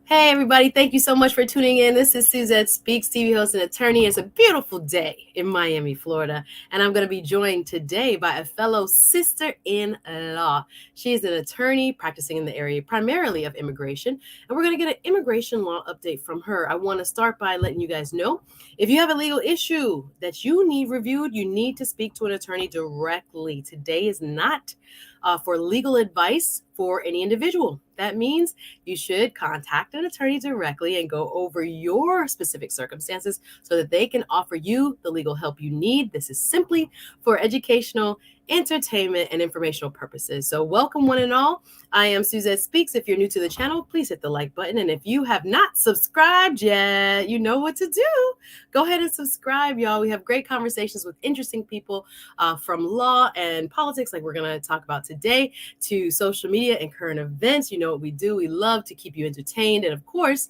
Hey, everybody. Thank you so much for tuning in. This is Suzette Speaks, TV host and attorney. It's a beautiful day in Miami, Florida, and I'm going to be joined today by a fellow sister-in-law. She is an attorney practicing in the area primarily of immigration, and we're going to get an immigration law update from her. I want to start by letting you guys know, if you have a legal issue that you need reviewed, you need to speak to an attorney directly. Today is not for legal advice for any individual. That means you should contact an attorney directly and go over your specific circumstances so that they can offer you the legal help you need. This is simply for educational, entertainment, and informational purposes. So welcome one and all. I am Suzette Speaks. If you're new to the channel, please hit the like button. And if you have not subscribed yet, you know what to do. Go ahead and subscribe, y'all. We have great conversations with interesting people from law and politics, like we're going to talk about today, to social media and current events. You know what we do. We love to keep you entertained and, of course,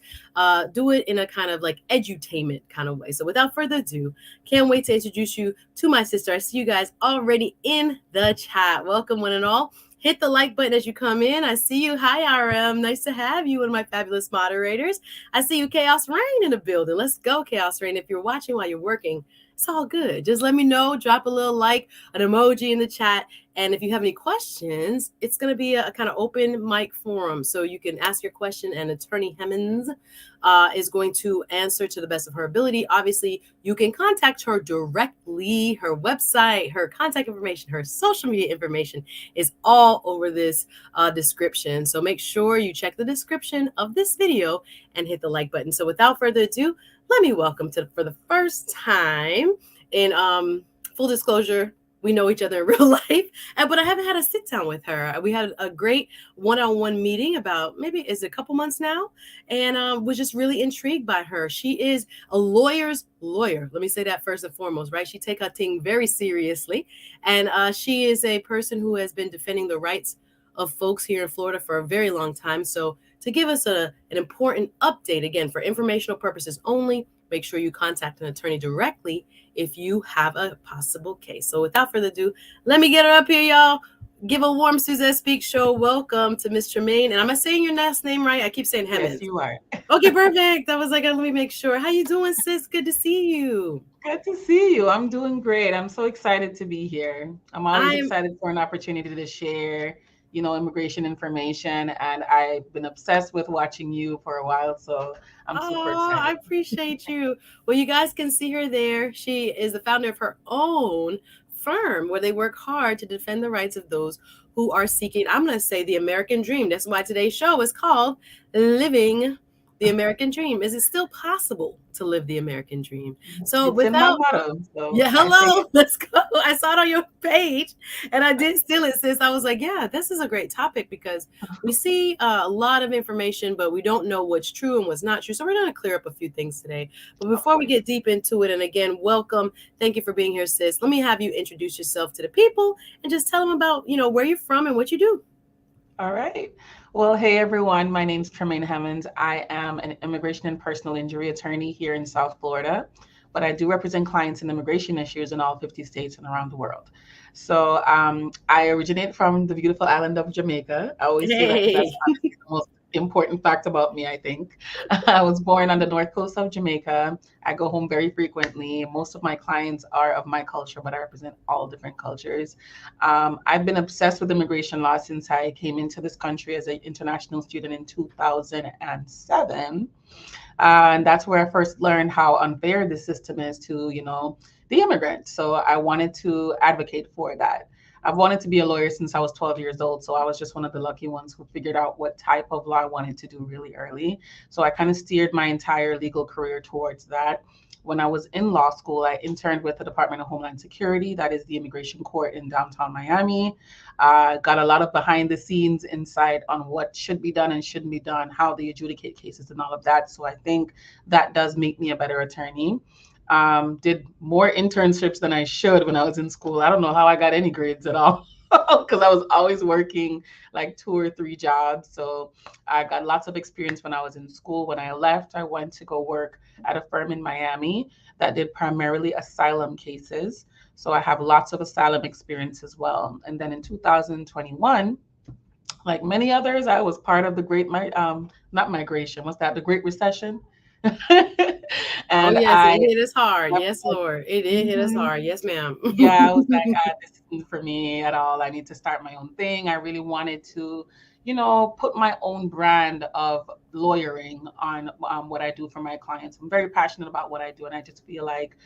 do it in a kind of like edutainment kind of way. So without further ado, can't wait to introduce you to my sister. I see you guys already in the chat. Welcome one and all. Hit the like button as you come in. I see you. Hi, RM. Nice to have you, one of my fabulous moderators. I see you, Chaos Rain, in the building. Let's go, Chaos Rain. If you're watching while you're working, it's all good. Just let me know. Drop a little like, an emoji in the chat. And if you have any questions, it's going to be a kind of open mic forum. So you can ask your question, and Attorney Hemans is going to answer to the best of her ability. Obviously, you can contact her directly. Her website, her contact information, her social media information is all over this description. So make sure you check the description of this video and hit the like button. So without further ado, let me welcome for the first time in full disclosure, we know each other in real life, but I haven't had a sit down with her. We had a great one-on-one meeting about is it a couple months now, and was just really intrigued by her. She is a lawyer's lawyer. Let me say that first and foremost, right? She take her thing very seriously, and she is a person who has been defending the rights of folks here in Florida for a very long time. So to give us an important update, again, for informational purposes only, make sure you contact an attorney directly if you have a possible case. So without further ado, let me get her up here, y'all. Give a warm Suzette Speaks show welcome to Miss Tremaine. And am I saying your last name right? I keep saying Hemans. Yes, you are. Okay, perfect. I was like, let me make sure. How you doing, sis? Good to see you. Good to see you. I'm doing great. I'm so excited to be here. I'm always excited for an opportunity to share, immigration information. And I've been obsessed with watching you for a while. So I'm super excited. I appreciate you. Well, you guys can see her there. She is the founder of her own firm where they work hard to defend the rights of those who are seeking, I'm going to say, the American dream. That's why today's show is called Living the American Dream. Is it still possible to live the American dream? So it's in my motto. So yeah, hello, let's go. I saw it on your page and I did steal it, sis. I was like, yeah, this is a great topic because we see a lot of information, but we don't know what's true and what's not true. So we're going to clear up a few things today. But before we get deep into it, and again, welcome. Thank you for being here, sis. Let me have you introduce yourself to the people and just tell them about, where you're from and what you do. All right. Well, hey, everyone. My name's Tremaine Hemans. I am an immigration and personal injury attorney here in South Florida, but I do represent clients in immigration issues in all 50 states and around the world. So I originate from the beautiful island of Jamaica. I always say that's the most important fact about me, I think. I was born on the north coast of Jamaica. I go home very frequently. Most of my clients are of my culture, but I represent all different cultures. I've been obsessed with immigration law since I came into this country as an international student in 2007. And that's where I first learned how unfair the system is to, the immigrant. So I wanted to advocate for that. I've wanted to be a lawyer since I was 12 years old. So I was just one of the lucky ones who figured out what type of law I wanted to do really early. So I kind of steered my entire legal career towards that. When I was in law school, I interned with the Department of Homeland Security. That is the immigration court in downtown Miami. Got a lot of behind the scenes insight on what should be done and shouldn't be done, how they adjudicate cases and all of that. So I think that does make me a better attorney. Did more internships than I should when I was in school. I don't know how I got any grades at all because I was always working like 2 or 3 jobs. So I got lots of experience when I was in school. When I left, I went to go work at a firm in Miami that did primarily asylum cases. So I have lots of asylum experience as well. And then in 2021, Like many others, I was part of the not migration. What's that? The Great Recession. Oh And yes, I, it hit us hard. Yes, Lord. It did hit us Mhm. hard. Yes, ma'am. Yeah, I was like, this isn't for me at all. I need to start my own thing. I really wanted to, put my own brand of lawyering on what I do for my clients. I'm very passionate about what I do. And I just feel like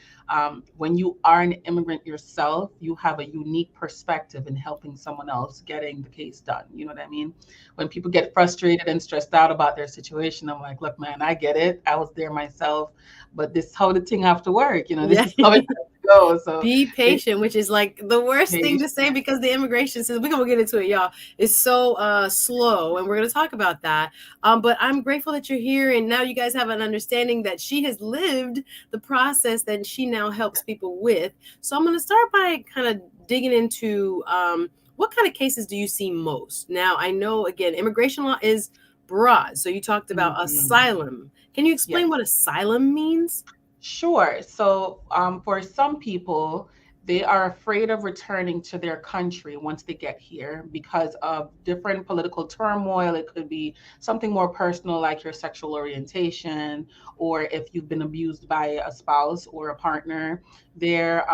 when you are an immigrant yourself, you have a unique perspective in helping someone else getting the case done. You know what I mean? When people get frustrated and stressed out about their situation, I'm like, look, man, I get it. I was there myself, but this is how the thing have to work. This Yeah. is how it has to go. So Be patient, which is like the worst thing to say because the immigration system, we're gonna get into it, y'all, is so slow, and we're gonna talk about that. But I'm grateful that you're here, and now you guys have an understanding that she has lived the process that she now helps people with. So I'm gonna start by kind of digging into what kind of cases do you see most? Now I know again, immigration law is broad. So you talked about asylum. Can you explain Yes. what asylum means? Sure. So, for some people, they are afraid of returning to their country once they get here because of different political turmoil. It could be something more personal, like your sexual orientation, or if you've been abused by a spouse or a partner. There,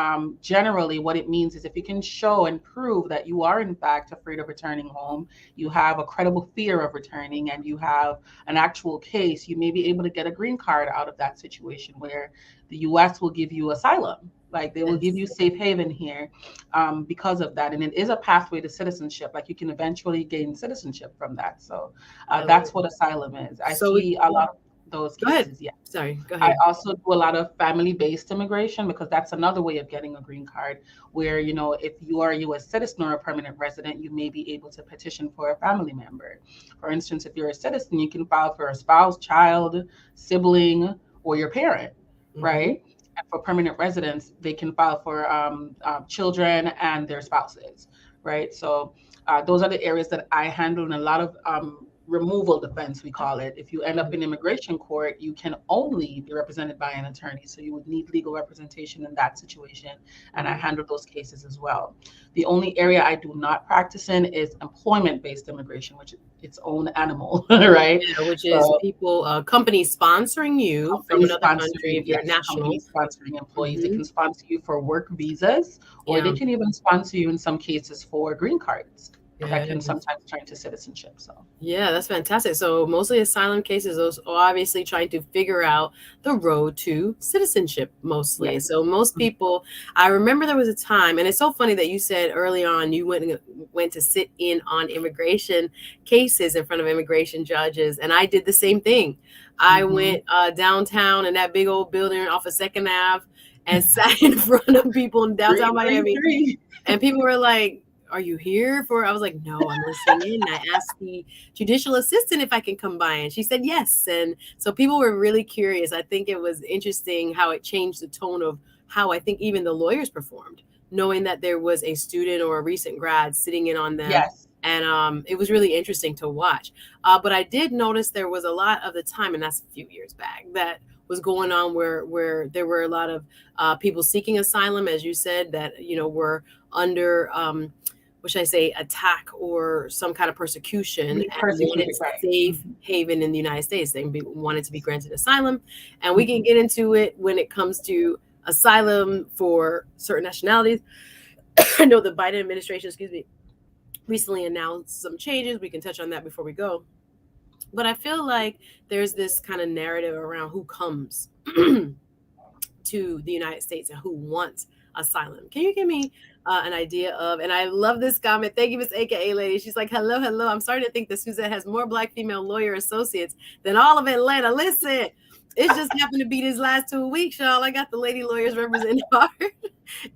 generally, what it means is if you can show and prove that you are, in fact, afraid of returning home, you have a credible fear of returning, and you have an actual case, you may be able to get a green card out of that situation where the US will give you asylum. Like they will give Yes. you safe haven here because of that. And it is a pathway to citizenship. Like you can eventually gain citizenship from that. So I love that's it. what asylum is. I So we see a lot of those go ahead. cases. Yeah. Sorry, go I ahead. also do a lot of family-based immigration because that's another way of getting a green card where, if you are a US citizen or a permanent resident, you may be able to petition for a family member. For instance, if you're a citizen, you can file for a spouse, child, sibling, or your parent, Mm-hmm. right? And for permanent residents, they can file for children and their spouses, right? So those are the areas that I handle, and a lot of removal defense, we call it. If you end up Mm-hmm. in immigration court, you can only be represented by an attorney. So you would need legal representation in that situation. And I Mm-hmm. handle those cases as well. The only area I do not practice in is employment-based immigration, which is its own animal, right? Yeah, which is So people, companies sponsoring you from companies another country sponsoring, if you're a yes, national. companies sponsoring employees. They Mm-hmm. can sponsor you for work visas, or Yeah. they can even sponsor you in some cases for green cards that can Yes. sometimes turn to citizenship. So Yeah, that's fantastic. So mostly asylum cases, those are obviously trying to figure out the road to citizenship mostly. yes. So most people, I remember there was a time, and it's so funny that you said early on you went to sit in on immigration cases in front of immigration judges, and I did the same thing. I Mm-hmm. went downtown in that big old building off of Second Ave and sat in front of people in downtown Miami, 333. and people were like, are you here for? I was like, no, I'm listening in. I asked the judicial assistant if I can come by, and she said yes. And so people were really curious. I think it was interesting how it changed the tone of how I think even the lawyers performed, knowing that there was a student or a recent grad sitting in on them. Yes. And it was really interesting to watch. But I did notice there was a lot of the time, and that's a few years back, that was going on where there were a lot of people seeking asylum, as you said, that were under what should I say, attack or some kind of persecution, Be and wanted persecuted, right? safe Mhm. haven in the United States. They wanted to be granted asylum. And we can get into it when it comes to asylum for certain nationalities. I know the Biden administration, excuse me, recently announced some changes. We can touch on that before we go. But I feel like there's this kind of narrative around who comes to the United States and who wants asylum. Can you give me an idea of? And I love this comment. Thank you, Miss AKA Lady. She's like, hello, hello. I'm starting to think that Suzette has more Black female lawyer associates than all of Atlanta. Listen, it's just happened to be these last 2 weeks, y'all. I got the lady lawyers representing hard.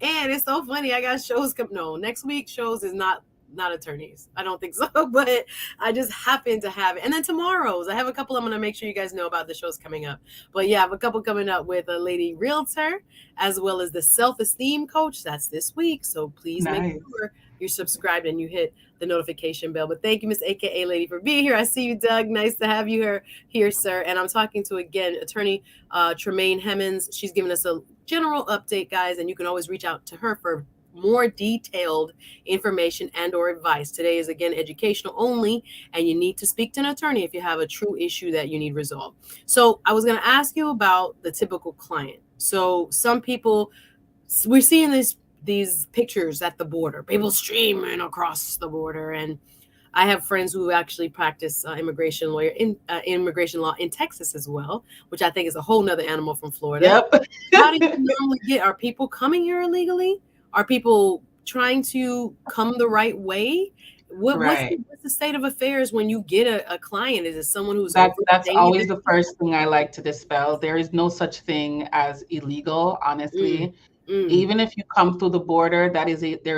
And it's so funny. I got shows no, next week shows is not attorneys. I don't think so, but I just happen to have it. And then tomorrow's, I have a couple I'm going to make sure you guys know about the shows coming up. But yeah, I have a couple coming up with a lady realtor as well as the self-esteem coach. That's this week. So please make Nice. sure you're subscribed and you hit the notification bell. But thank you, Miss AKA Lady, for being here. I see you, Doug. Nice to have you here, sir. And I'm talking to, again, attorney Tremaine Hemans. She's giving us a general update, guys, and you can always reach out to her for more detailed information and or advice. Today is again educational only, and you need to speak to an attorney if you have a true issue that you need resolved. So I was going to ask you about the typical client. So some people, we're seeing these pictures at the border, people streaming across the border, and I have friends who actually practice immigration law in Texas as well, which I think is a whole nother animal from Florida. Yep. How do you normally are people coming here illegally? Are people trying to come the right way? Right. What's the state of affairs when you get a client? Is it someone who's That's overstaying always the first thing I like to dispel. There is no such thing as illegal, Mm, honestly. mm, Even if you come through the border, there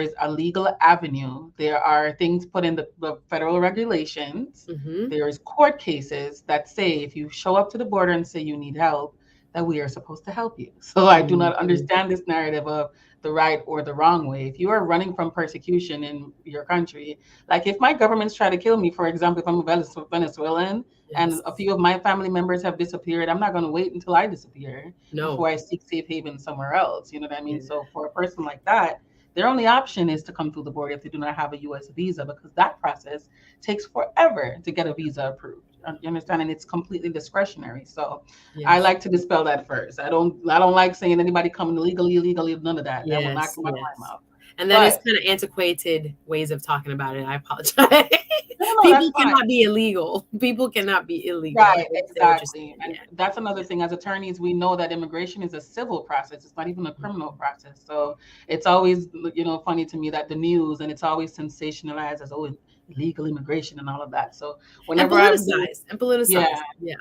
is a legal avenue. There are things put in the federal regulations. mm-hmm, There is court cases that say if you show up to the border and say you need help, that we are supposed to help you. So I do not mm-hmm. understand this narrative of the right or the wrong way. If you are running from persecution in your country, like if my government's trying to kill me, for example, if I'm a Venezuelan and Yes. a few of my family members have disappeared, I'm not going to wait until I disappear No. before I seek safe haven somewhere else. You know what I mean? Yeah. So for a person like that, their only option is to come through the border if they do not have a U.S. visa, because that process takes forever to get a visa approved. You understand? And it's completely discretionary. So I Yes. like to dispel that first. I don't like saying anybody coming illegally, none of that. That will not Yes. come out of my Yes. mouth. And that is But kind of antiquated ways of talking about it. I apologize. no, no, that's People fine. cannot be illegal. People cannot be illegal. I Right, understand what you're exactly. saying. And Yeah. that's another Yeah. thing. As attorneys, we know that immigration is a civil process. It's not even a criminal process. So it's always, funny to me that the news, and it's always sensationalized as, oh, illegal immigration and all of that. So And whenever I'm doing, politicized. And yeah. politicized. Yeah.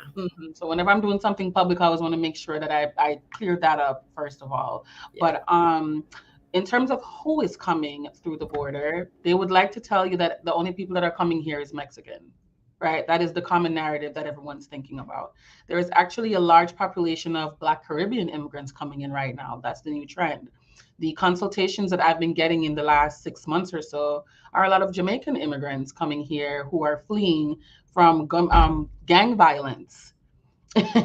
So whenever I'm doing something public, I always want to make sure that I clear that up first of all. Yeah. But in terms of who is coming through the border, they would like to tell you that the only people that are coming here is Mexican, right? That is the common narrative that everyone's thinking about. There is actually a large population of Black Caribbean immigrants coming in right now. That's the new trend. The consultations that I've been getting in the last 6 months or so are a lot of Jamaican immigrants coming here who are fleeing from gang violence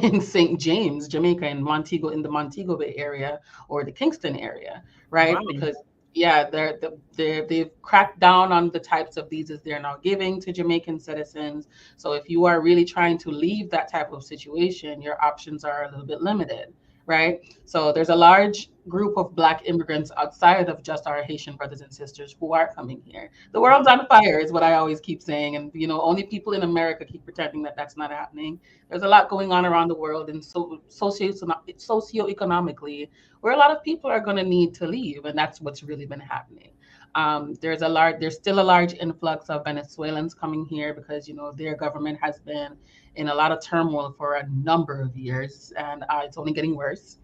in St. James, Jamaica, in the Montego Bay area or the Kingston area, Wow. right? Because yeah, they've cracked down on the types of visas they're now giving to Jamaican citizens. So if you are really trying to leave that type of situation, your options are a little bit limited, right? So there's a large group of Black immigrants outside of just our Haitian brothers and sisters who are coming here. The world's Wow. on fire is what I always keep saying, and only people in America keep pretending that that's not happening. There's a lot going on around the world, and so socioeconomically, where a lot of people are going to need to leave, and that's what's really been happening. There's still a large influx of Venezuelans coming here because their government has been in a lot of turmoil for a number of years, and it's only getting worse.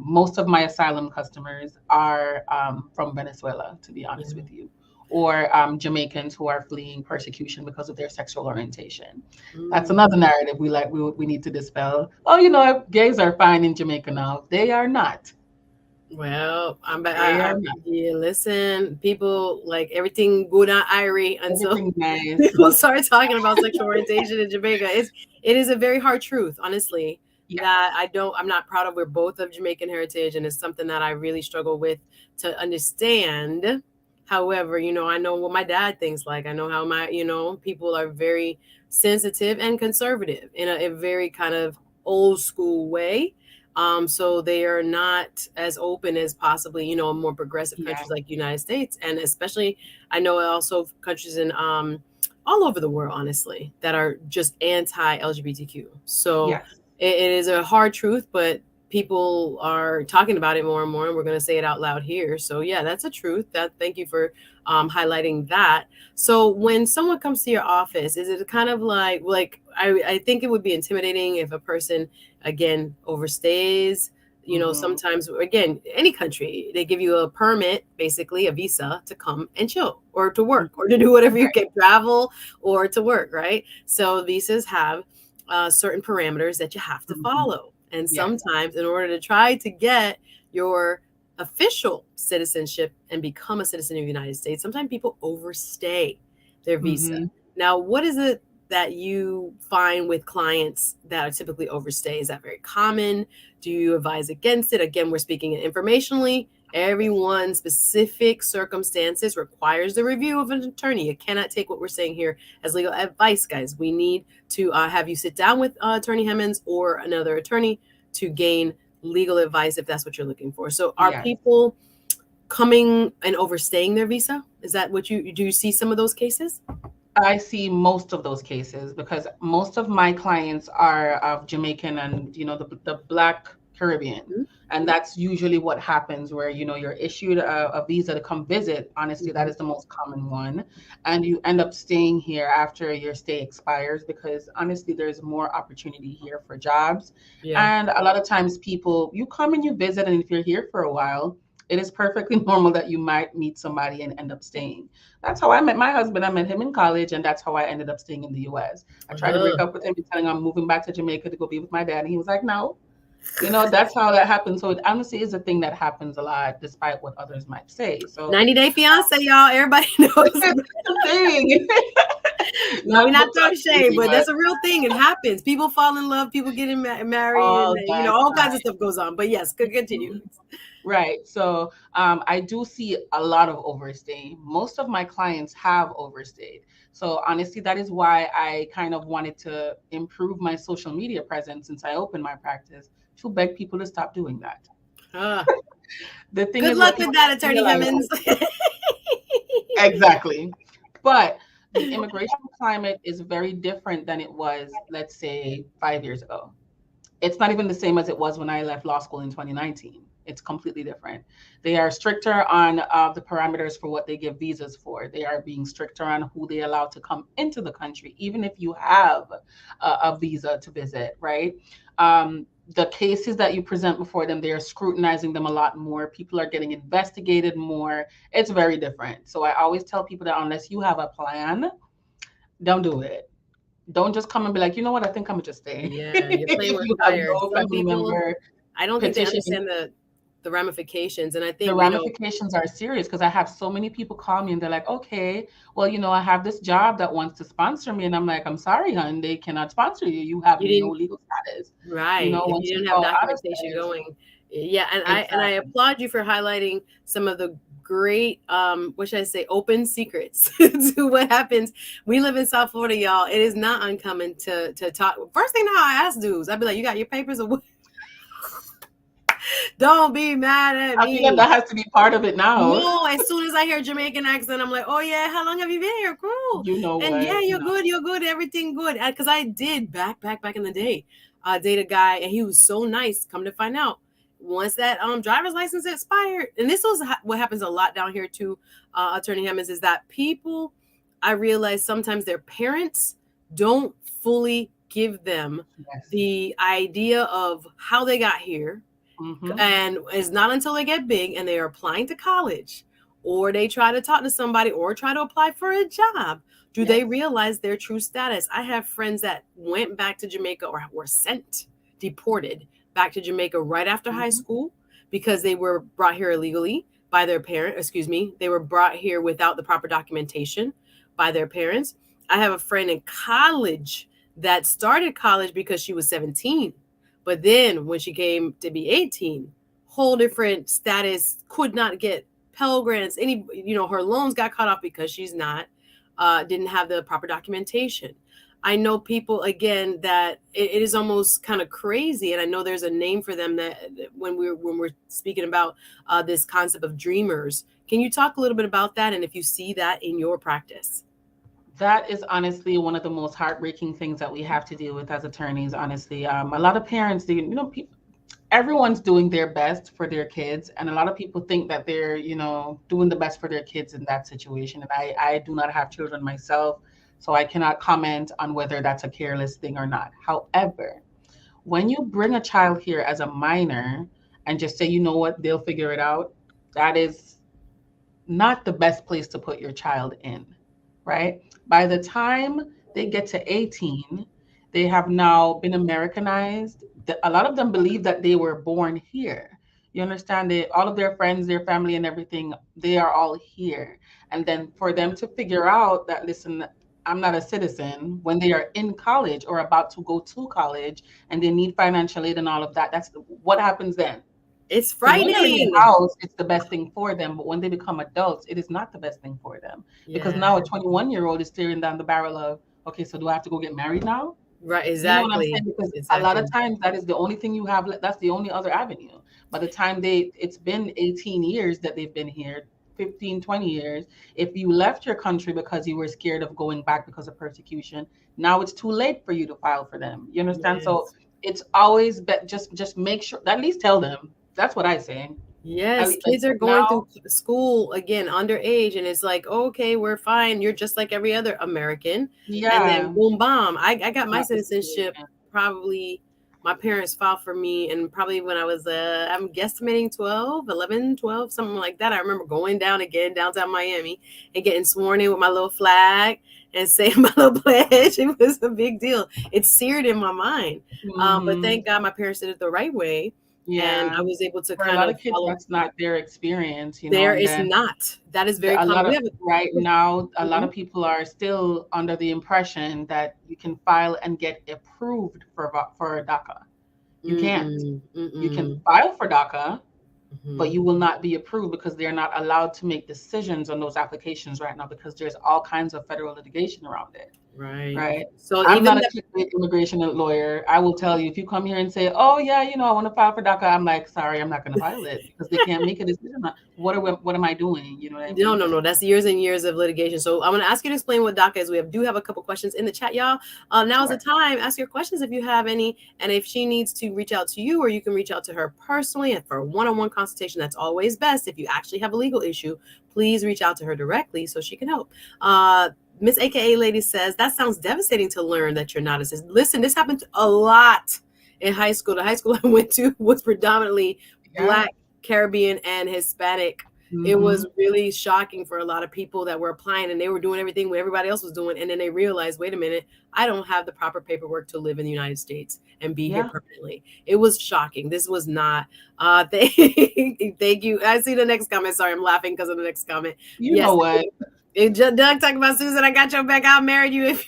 Most of my asylum customers are from Venezuela, to be honest Yeah. with you, or Jamaicans who are fleeing persecution because of their sexual orientation. That's Mm. another narrative we need to dispel. Oh, gays are fine in Jamaica now. They are not. Well, They are not. yeah, listen, people like everything good on Irie until Everything's nice. people start talking about sexual orientation in Jamaica. It is a very hard truth, honestly, that Yes. I'm not proud of. We're both of Jamaican heritage, and it's something that I really struggle with to understand. However, I know what my dad thinks like. I know how people are very sensitive and conservative in a very kind of old school way. So they are not as open as possibly, more progressive Yeah. countries like the United States. And especially, I know also countries in all over the world, honestly, that are just anti-LGBTQ. So Yes. it is a hard truth, but people are talking about it more and more, and we're going to say it out loud here. So yeah, that's a truth. Thank you for highlighting that. So when someone comes to your office, is it kind of like I think it would be intimidating if a person again overstays. Hmm. Sometimes again, any country, they give you a permit, basically a visa to come and chill or to work or to do whatever you can, travel or to work, right? So visas have certain parameters that you have to Hmm. follow. And Yes. sometimes, in order to try to get your official citizenship and become a citizen of the United States, sometimes people overstay their visa. Hmm. Now, what is it that you find with clients that are typically overstay? Is that very common? Do you advise against it? Again, we're speaking informationally. Everyone's specific circumstances requires the review of an attorney. You cannot take what we're saying here as legal advice, guys. We need to have you sit down with Attorney Hemans or another attorney to gain legal advice if that's what you're looking for. So are Yes. people coming and overstaying their visa? Is that what you do? You see some of those cases? I see most of those cases because most of my clients are of Jamaican and the Black Caribbean, Mhm. and that's usually what happens where you're issued a visa to come visit. Honestly, that is the most common one, and you end up staying here after your stay expires because honestly, there's more opportunity here for jobs, Yeah. and a lot of times people you come and you visit, and if you're here for a while, it is perfectly normal that you might meet somebody and end up staying. That's how I met my husband. I met him in college, and that's how I ended up staying in the US. I tried to break up with him and telling him I'm moving back to Jamaica to go be with my dad. And he was like, no. That's how that happens. So it honestly is a thing that happens a lot, despite what others might say. So 90-Day Fiance, y'all. Everybody knows. it's a thing. No, we're not throwing totally, shade, but that's a real thing. It happens. People fall in love, people getting married, all and that all kinds time. of stuff goes on. But yes, continue. Right. So I do see a lot of overstaying. Most of my clients have overstayed. So honestly, that is why I kind of wanted to improve my social media presence since I opened my practice to beg people to stop doing that. The thing Good is what luck with people that, Attorney realize Hemans. exactly. But the immigration climate is very different than it was, let's say, 5 years ago. It's not even the same as it was when I left law school in 2019. It's completely different. They are stricter on the parameters for what they give visas for. They are being stricter on who they allow to come into the country, even if you have a visa to visit, right? The cases that you present before them, they are scrutinizing them a lot more. People are getting investigated more. It's very different. So I always tell people that unless you have a plan, don't do it. Don't just come and be like, you know what, I think I'm gonna just stay. Yeah, you're playing If with you have fire. no Some family people, member I don't think they petition, understand the ramifications. And I the think, ramifications are serious because I have so many people call me and they're like, okay, well, I have this job that wants to sponsor me. And I'm like, I'm sorry, hon, they cannot sponsor you. You have you no didn't, legal status. right. If Once you you didn't have go out of documentation status, going. Yeah, and I exactly. applaud you for highlighting some of the great what should I say, open secrets to what happens. We live in South Florida, y'all. It is not uncommon to talk. First thing now I ask dudes, I'd be like, you got your papers or what? Don't be mad at I feel like me. that has to be part of it now. No, as soon as I hear Jamaican accent, I'm like, oh yeah, how long have you been here? Cool. You know And yeah, what? No. you're good, everything good. Because I did back in the day, date a guy, and he was so nice. Come to find out, once that driver's license expired, and this was what happens a lot down here too, Attorney Hemans, is that people, I realize sometimes their parents don't fully give them Yes. the idea of how they got here. Mm-hmm. And it's not until they get big and they are applying to college or they try to talk to somebody or try to apply for a job do they realize their true status. I have friends that went back to Jamaica or were deported back to Jamaica right after high school because they were brought here illegally by their they were brought here without the proper documentation by their parents. I have a friend in college that started college because she was 17. But then when she came to be 18, whole different status, could not get Pell Grants, her loans got cut off because she's not, didn't have the proper documentation. I know people, again, that it is almost kind of crazy. And I know there's a name for them that when we're speaking about this concept of dreamers. Can you talk a little bit about that? And if you see that in your practice? That is honestly one of the most heartbreaking things that we have to deal with as attorneys. Honestly, a lot of parents, everyone's doing their best for their kids, and a lot of people think that they're, doing the best for their kids in that situation. And I do not have children myself, so I cannot comment on whether that's a careless thing or not. However, when you bring a child here as a minor and just say, you know what, they'll figure it out, that is not the best place to put your child in, right? By the time they get to 18, they have now been Americanized. A lot of them believe that they were born here. You understand? All of their friends, their family, and everything, they are all here. And then for them to figure out that, listen, I'm not a citizen, when they are in college or about to go to college and they need financial aid and all of that, that's what happens then. It's So when they're in frightening. the house, it's the best thing for them. But when they become adults, it is not the best thing for them. Because Yeah. now a 21-year-old is staring down the barrel of, okay, so do I have to go get married now? Right. You know what I'm Exactly. saying? Because a lot Exactly. of times that is the only thing you have. That's the only other avenue. By the time it's been 18 years that they've been here, 15, 20 years. If you left your country because you were scared of going back because of persecution, now it's too late for you to file for them. You understand? So Yes. it's always just make sure, at least tell them. That's what I say. Yes, Like kids are going through now, school again underage, and it's like, okay, we're fine. You're just like every other American. And then yeah, boom, bomb. I got my not the citizenship situation. probably, my parents filed for me, and probably when I was, I'm guesstimating 12, 11, 12, something like that. I remember going down again, downtown Miami, and getting sworn in with my little flag and saying my little pledge. It was a big deal. It's seared in my mind. But Hmm. thank God my parents did it the right way, and Yeah. I was able to For a kind lot of of kids, follow. that's not their experience, There and is then not. That is very a common. lot We of have a right now, a lot Mhm. of people are still under the impression that you can file and get approved for DACA. You can't. Mm-mm, You can mm-mm, file for DACA, but mhm. you will not be approved because they're not allowed to make decisions on those applications right now because there's all kinds of federal litigation around it. Right. Right. So I'm even not a the clickbait immigration lawyer. I will tell you if you come here and say, "Oh yeah, I want to file for DACA," I'm like, "Sorry, I'm not going to file it because they can't make a decision. What am I doing? You know what I No, mean?" no, no. That's years and years of litigation. So I'm going to ask you to explain what DACA is. We do have a couple questions in the chat, y'all. Now is the Sure. time. Ask your questions if you have any. And if she needs to reach out to you, or you can reach out to her personally and for a one-on-one consultation, that's always best. If you actually have a legal issue, please reach out to her directly so she can help. Miss AKA Lady says, that sounds devastating to learn that you're not a citizen. Listen, this happened a lot in high school. The high school I went to was predominantly Yeah. Black, Caribbean, and Hispanic. It was Hmm. really shocking for a lot of people that were applying, and they were doing everything what everybody else was doing. And then they realized, wait a minute, I don't have the proper paperwork to live in the United States and be here Yeah. permanently. It was shocking. This was not, thank, thank you. I see the next comment. Sorry, I'm laughing because of the next comment. You Yes. know what? Doug talking about Susan, I got your back. I'll marry you if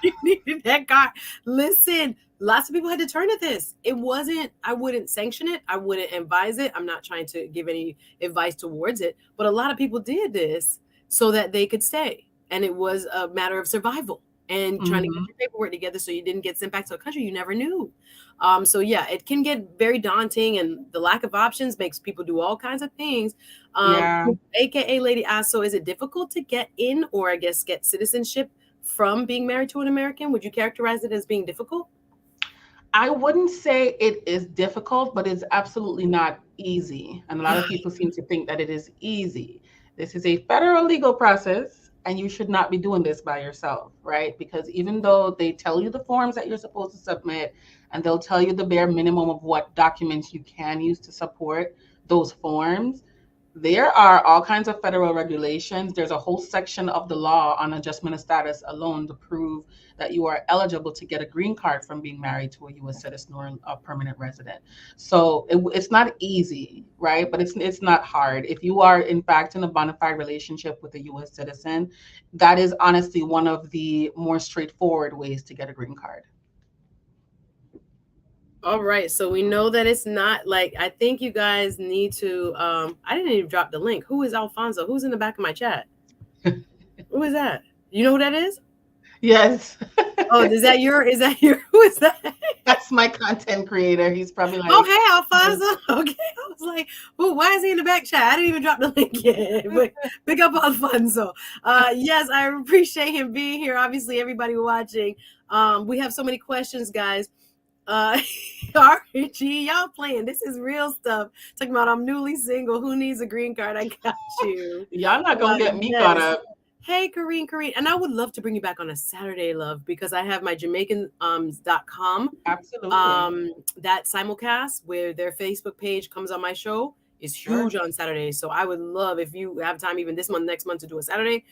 you needed that car. Listen, lots of people had to turn to this. It wasn't, I wouldn't sanction it. I wouldn't advise it. I'm not trying to give any advice towards it, but a lot of people did this so that they could stay. And it was a matter of survival and trying to get Hmm. your paperwork together so you didn't get sent back to a country you never knew. So yeah, it can get very daunting, and the lack of options makes people do all kinds of things. Yeah. AKA Lady asked, so is it difficult to get in, or I guess get citizenship from being married to an American? Would you characterize it as being difficult? I wouldn't say it is difficult, but it's absolutely not easy. And a lot of people seem to think that it is easy. This is a federal legal process, and you should not be doing this by yourself, right? Because even though they tell you the forms that you're supposed to submit, and they'll tell you the bare minimum of what documents you can use to support those forms, there are all kinds of federal regulations. There's a whole section of the law on adjustment of status alone to prove that you are eligible to get a green card from being married to a U.S. citizen or a permanent resident. So it's not easy, right? But it's not hard. If you are in fact in a bona fide relationship with a U.S. citizen, that is honestly one of the more straightforward ways to get a green card. All right, so we know that it's not like, I think you guys need to. I didn't even drop the link. Who is Alfonso? Who's in the back of my chat? Who is that? You know who that is? Yes. Oh, is that your? Who is that? That's my content creator. He's probably Oh, like, hey, Alfonso. Okay, I was like, well, why is he in the back chat? I didn't even drop the link yet. But pick up Alfonso. Yes, I appreciate him being here. Obviously, everybody watching. We have so many questions, guys. RG, y'all playing. This is real stuff. Talking about I'm newly single. Who needs a green card? I got you. y'all not gonna get me caught Yes. up. Hey, Kareen. And I would love to bring you back on a Saturday, love, because I have my Jamaican.com Absolutely. that simulcast where their Facebook page comes on my show is Sure. huge on Saturdays. So I would love if you have time even this month, next month to do a Saturday,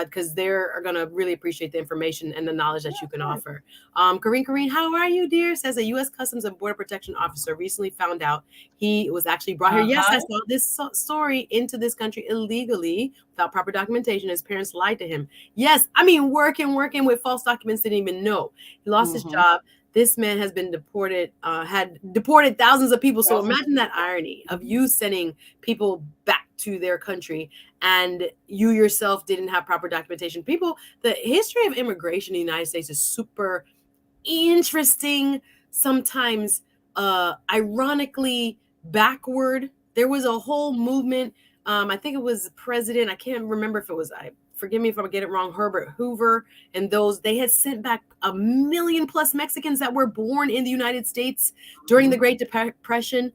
because they're gonna really appreciate the information and the knowledge that you can offer. Kareen, how are you, dear? Says a U.S. Customs and Border Protection officer recently found out he was actually brought here. Yes, I Uh-huh. saw this story into this country illegally without proper documentation. His parents lied to him. Yes, I mean working with false documents, didn't even know. He lost his Mm-hmm. job. this man has been deported, had deported thousands of people. So imagine that irony of you sending people back to their country and you yourself didn't have proper documentation. The history of immigration in the United States is super interesting, sometimes ironically backward. There was a whole movement. I think it was President, I can't remember if it was, forgive me if I get it wrong, Herbert Hoover, and they had sent back 1 million plus Mexicans that were born in the United States during the Great Depression.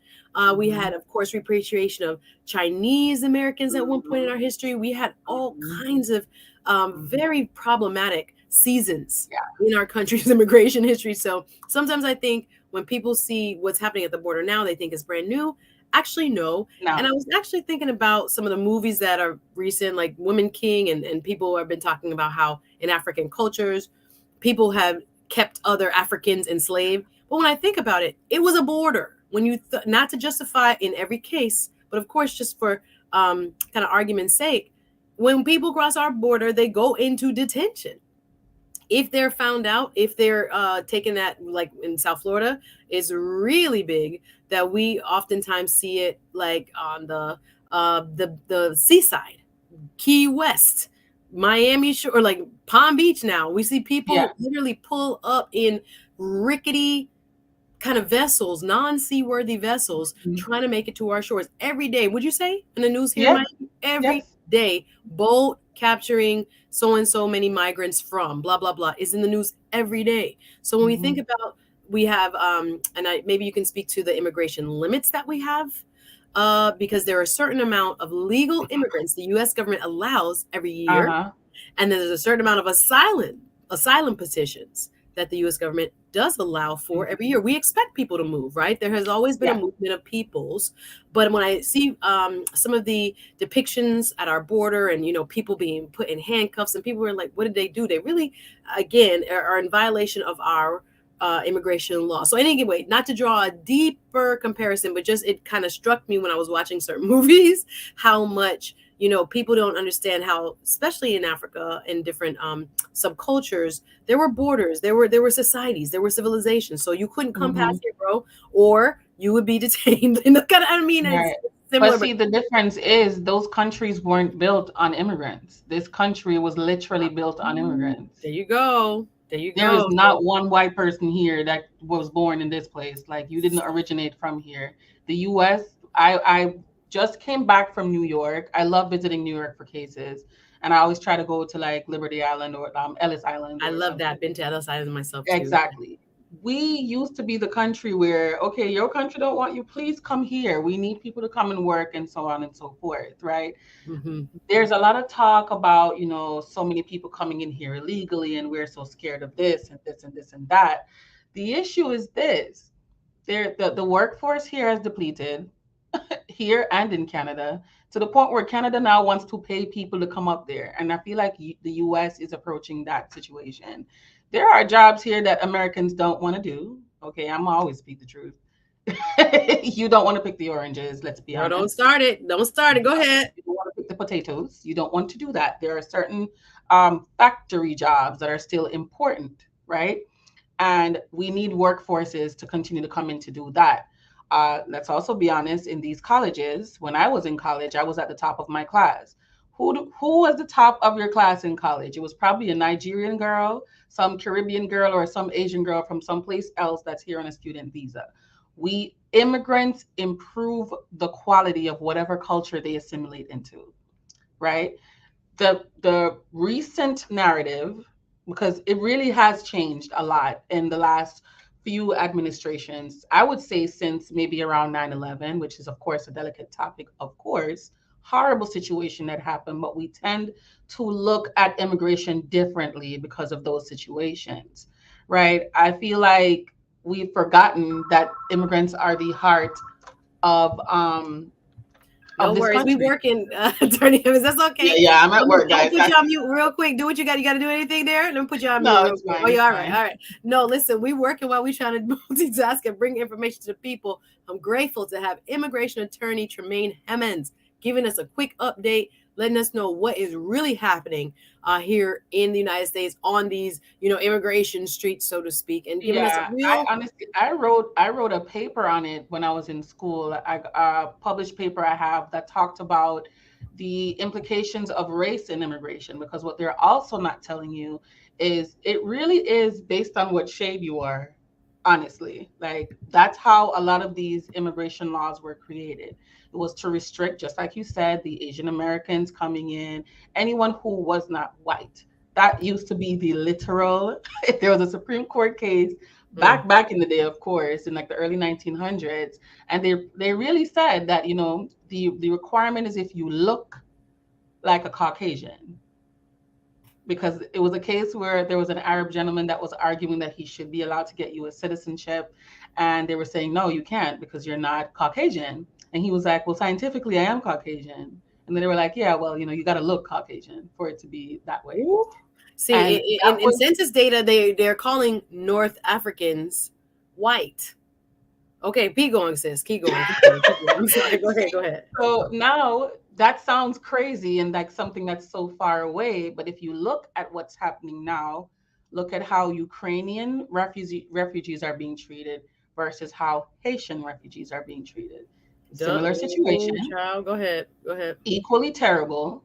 We had, of course, repatriation of Chinese Americans at one point in our history. We had all kinds of very problematic seasons in our country's immigration history. So sometimes I think when people see what's happening at the border now, they think it's brand new. Actually, no. And I was actually thinking about some of the movies that are recent, like Woman King, and people have been talking about how in African cultures, people have kept other Africans enslaved. But when I think about it, it was a border. When you not to justify in every case, but of course, just for kind of argument's sake, when people cross our border, they go into detention. If they're found out, if they're taken that, like in South Florida, is really big that we oftentimes see it like on the seaside, Key West, Miami Shore, or like Palm Beach. Now we see people literally pull up in rickety kind of vessels, non-seaworthy vessels, trying to make it to our shores every day. Would you say in the news here in Miami? Every day, boat capturing so and so many migrants from blah blah blah is in the news every day. So when we think about, we have maybe you can speak to the immigration limits that we have, because there are a certain amount of legal immigrants the U.S. government allows every year, and then there's a certain amount of asylum petitions that the U.S. government does allow for every year. We expect people to move, right? There has always been a movement of peoples. But when I see some of the depictions at our border and, people being put in handcuffs and people are like, what did they do? They really, again, are in violation of our immigration law. So anyway, not to draw a deeper comparison, but just it kind of struck me when I was watching certain movies, how much people don't understand how, especially in Africa and different subcultures, there were borders, there were societies, there were civilizations. So you couldn't come past here, bro, or you would be detained. But see, the difference is those countries weren't built on immigrants. This country was literally built on immigrants. There you go. There is not one white person here that was born in this place. Like, you didn't originate from here. The U.S., I just came back from New York. I love visiting New York for cases. And I always try to go to like Liberty Island or Ellis Island. I love that. Been to Ellis Island myself too. Exactly. We used to be the country where, okay, your country don't want you, please come here. We need people to come and work and so on and so forth, right? There's a lot of talk about, so many people coming in here illegally and we're so scared of this and this and this and that. The issue is this. The workforce here has depleted. Here and in Canada, to the point where Canada now wants to pay people to come up there. And I feel like the US is approaching that situation. There are jobs here that Americans don't want to do. Okay, I'm always speak the truth. You don't want to pick the oranges, let's be honest. Don't start it. Go ahead. You don't want to pick the potatoes. You don't want to do that. There are certain factory jobs that are still important, right? And we need workforces to continue to come in to do that. Let's also be honest, in these colleges, when I was in college, I was at the top of my class. Who was the top of your class in college? It was probably a Nigerian girl, some Caribbean girl, or some Asian girl from someplace else that's here on a student visa. We immigrants improve the quality of whatever culture they assimilate into, right? The recent narrative, because it really has changed a lot in the last few administrations, I would say since maybe around 9/11, which is of course a delicate topic, of course, horrible situation that happened, but we tend to look at immigration differently because of those situations, right? I feel like we've forgotten that immigrants are the heart of no worries. Country. We working, Attorney Hemans. That's okay. Yeah, I'm at work, guys. Put you on mute real quick. Do what you got. You got to do anything there? Let me put you on mute. No, it's fine. Oh, you're all right. No, listen, we working while we trying to multitask and bring information to the people. I'm grateful to have immigration attorney Tremaine Hemans giving us a quick update letting us know what is really happening here in the United States on these, immigration streets, so to speak, and giving us a Yeah, I real. honestly, I wrote a paper on it when I was in school. Published paper I have that talked about the implications of race in immigration, because what they're also not telling you is it really is based on what shade you are. Honestly, like that's how a lot of these immigration laws were created. It was to restrict, just like you said, the Asian Americans coming in, anyone who was not white. That used to be the literal. There was a Supreme Court case Mm, back in the day, of course, in like the early 1900s, and they really said that the requirement is if you look like a Caucasian, because it was a case where there was an Arab gentleman that was arguing that he should be allowed to get U.S. citizenship, and they were saying no, you can't because you're not Caucasian, and he was like, well, scientifically, I am Caucasian, and then they were like, yeah, well, you got to look Caucasian for it to be that way, ooh. See, and that in was. census data, they're calling North Africans white. Okay, keep going, sis. Keep going. Keep going. Keep going. I'm sorry. Go ahead. Go ahead. So now that sounds crazy and like something that's so far away. But if you look at what's happening now, look at how Ukrainian refugees are being treated versus how Haitian refugees are being treated. Duh. Similar Ooh, situation, child. Go ahead. Go ahead. equally terrible.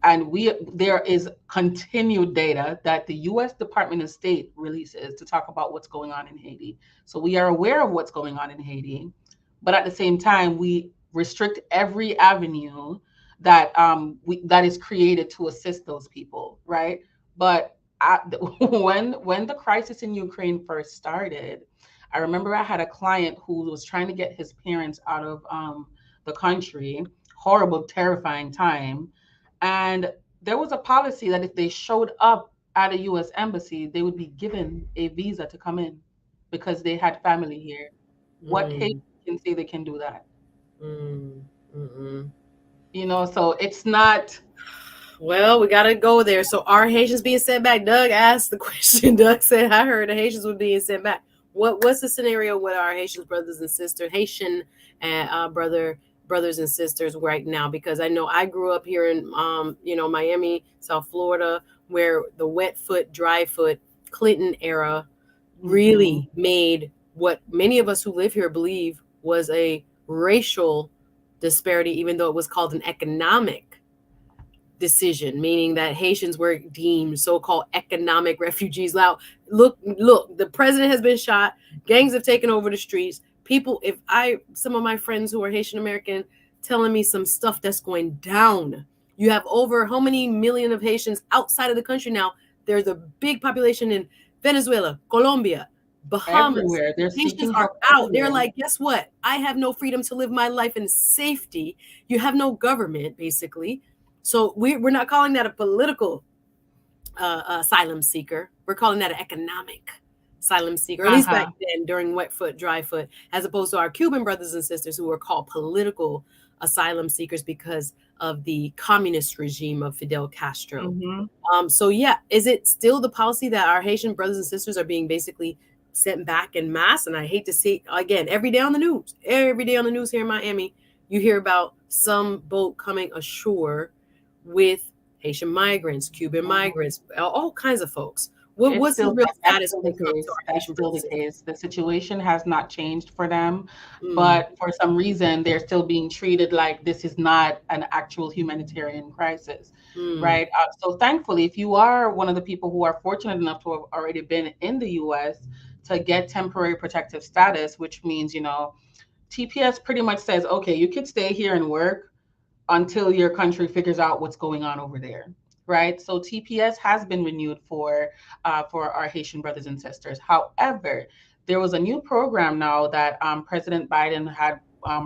And there is continued data that the US Department of State releases to talk about what's going on in Haiti. So we are aware of what's going on in Haiti, but at the same time we restrict every avenue that is created to assist those people, right? But when the crisis in Ukraine first started, I remember I had a client who was trying to get his parents out of the country. Horrible, terrifying time. And there was a policy that if they showed up at a US embassy, they would be given a visa to come in because they had family here. What Haiti Mm, can say they can do that? mm, mm-mm. So it's not. Well, we gotta go there. So, are Haitians being sent back? Doug asked the question. Doug said, "I heard the Haitians were being sent back." What's the scenario with our Haitian brothers and sisters, Haitian and brothers and sisters right now? Because I know I grew up here in Miami, South Florida, where the wet foot, dry foot Clinton era Mhm. really made what many of us who live here believe was a racial disparity, even though it was called an economic decision, meaning that Haitians were deemed so-called economic refugees. Now, look, the president has been shot. Gangs have taken over the streets. People, some of my friends who are Haitian American telling me some stuff that's going down. You have over how many million of Haitians outside of the country now? There's a big population in Venezuela, Colombia, Bahamas. Everywhere. They're Haitians seeking are help out. They're everywhere. like, guess what? I have no freedom to live my life in safety. You have no government, basically. So we're not calling that a political asylum seeker. We're calling that an economic asylum seeker, or at least back Uh-huh. then during wet foot, dry foot, as opposed to our Cuban brothers and sisters who were called political asylum seekers because of the communist regime of Fidel Castro. Mhm. So yeah, is it still the policy that our Haitian brothers and sisters are being basically sent back in mass? And I hate to see again every day on the news, here in Miami, you hear about some boat coming ashore with Haitian migrants, Cuban Mhm. migrants, all kinds of folks. It's What's the still real that's status still when the it comes to case. our That's Haitian still brothers the and case. The situation has not changed for them, sisters? Mm, but for some reason they're still being treated like this is not an actual humanitarian crisis, mm, right? So thankfully, if you are one of the people who are fortunate enough to have already been in the U.S. to get temporary protective status, which means TPS pretty much says, okay, you could stay here and work until your country figures out what's going on over there, right? So TPS has been renewed for our Haitian brothers and sisters. However, there was a new program now that President Biden had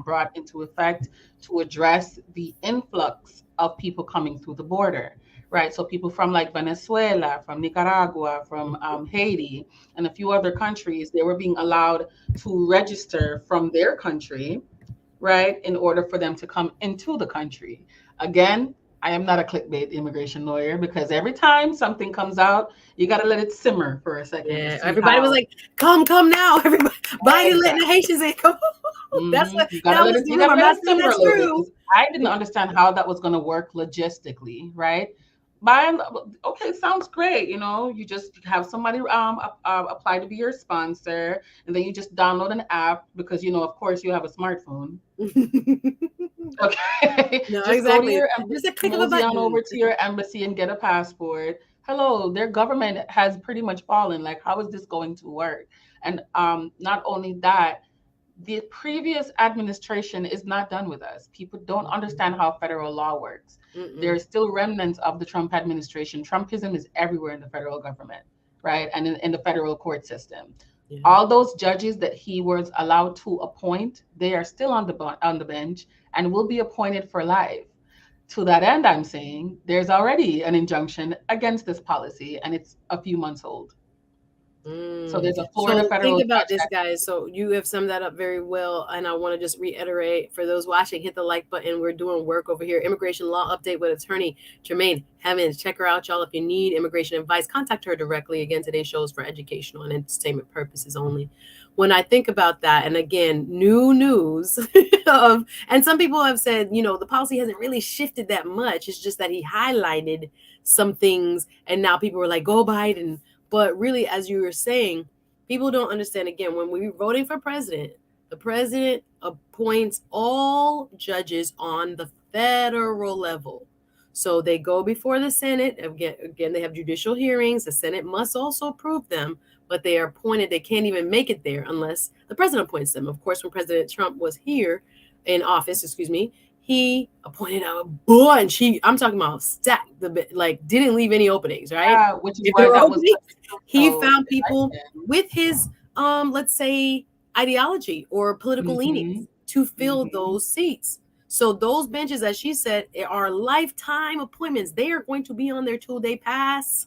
brought into effect to address the influx of people coming through the border, right? So people from like Venezuela, from Nicaragua, from Haiti, and a few other countries, they were being allowed to register from their country, right, in order for them to come into the country. Again, I am not a clickbait immigration lawyer because every time something comes out, you got to let it simmer for a second to yeah, see everybody was how. like, "Come now, everybody!" Biden letting the Exactly. Haitians in. Come on. That's what You that gotta let was it, the you rumor. gotta I'm let not it saying simmer a that's little bit true. because I didn't understand how that was gonna work logistically, right? Okay, sounds great. You just have somebody apply to be your sponsor, and then you just download an app because of course you have a smartphone. Okay, No, just go to exactly. your embassy, Just a click of a mosey on button. over to your embassy and get a passport. Hello, their government has pretty much fallen. Like, how is this going to work? And not only that, the previous administration is not done with us. People don't understand how federal law works. There are still remnants of the Trump administration. Trumpism is everywhere in the federal government, right? And in the federal court system. Yeah. All those judges that he was allowed to appoint, they are still on the bench and will be appointed for life. To that end, I'm saying there's already an injunction against this policy, and it's a few months old. So there's a Florida So think federal about judge this, that. guys. So you have summed that up very well. And I want to just reiterate for those watching, hit the like button. We're doing work over here. Immigration law update with attorney Tremaine Hemans. Check her out, y'all. If you need immigration advice, contact her directly. Again, today's show is for educational and entertainment purposes only. When I think about that, and again, new news of, and some people have said, the policy hasn't really shifted that much. It's just that he highlighted some things, and now people are like, go Biden. But really, as you were saying, people don't understand, again, when we're voting for president, the president appoints all judges on the federal level. So they go before the Senate. Again, they have judicial hearings. The Senate must also approve them, but they are appointed. They can't even make it there unless the president appoints them. Of course, when President Trump was here in office, he appointed a bunch. I'm talking about stacked, didn't leave any openings, right? Yeah, which is If why there were that was openings, he so found people divisive. with his let's say ideology or political leanings to fill those seats. So those benches, as she said, are lifetime appointments. They are going to be on there till they pass,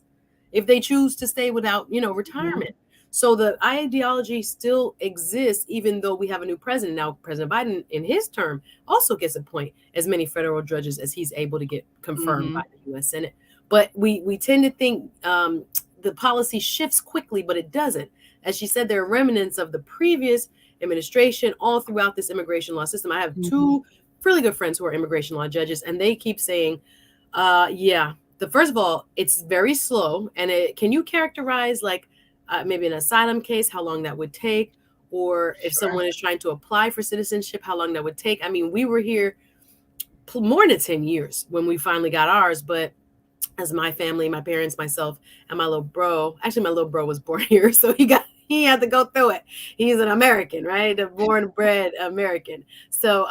if they choose to stay without retirement. So the ideology still exists, even though we have a new president. Now, President Biden in his term also gets to appoint as many federal judges as he's able to get confirmed by the U.S. Senate. But we tend to think the policy shifts quickly, but it doesn't. As she said, there are remnants of the previous administration all throughout this immigration law system. I have two really good friends who are immigration law judges, and they keep saying, first of all, it's very slow. And can you characterize maybe an asylum case, how long that would take? Or if someone is trying to apply for citizenship, how long that would take? I mean, we were here more than 10 years when we finally got ours, but as my family, my parents, myself, and my little bro. Actually, my little bro was born here, so he had to go through it. He's an American, right? A born and bred American. So,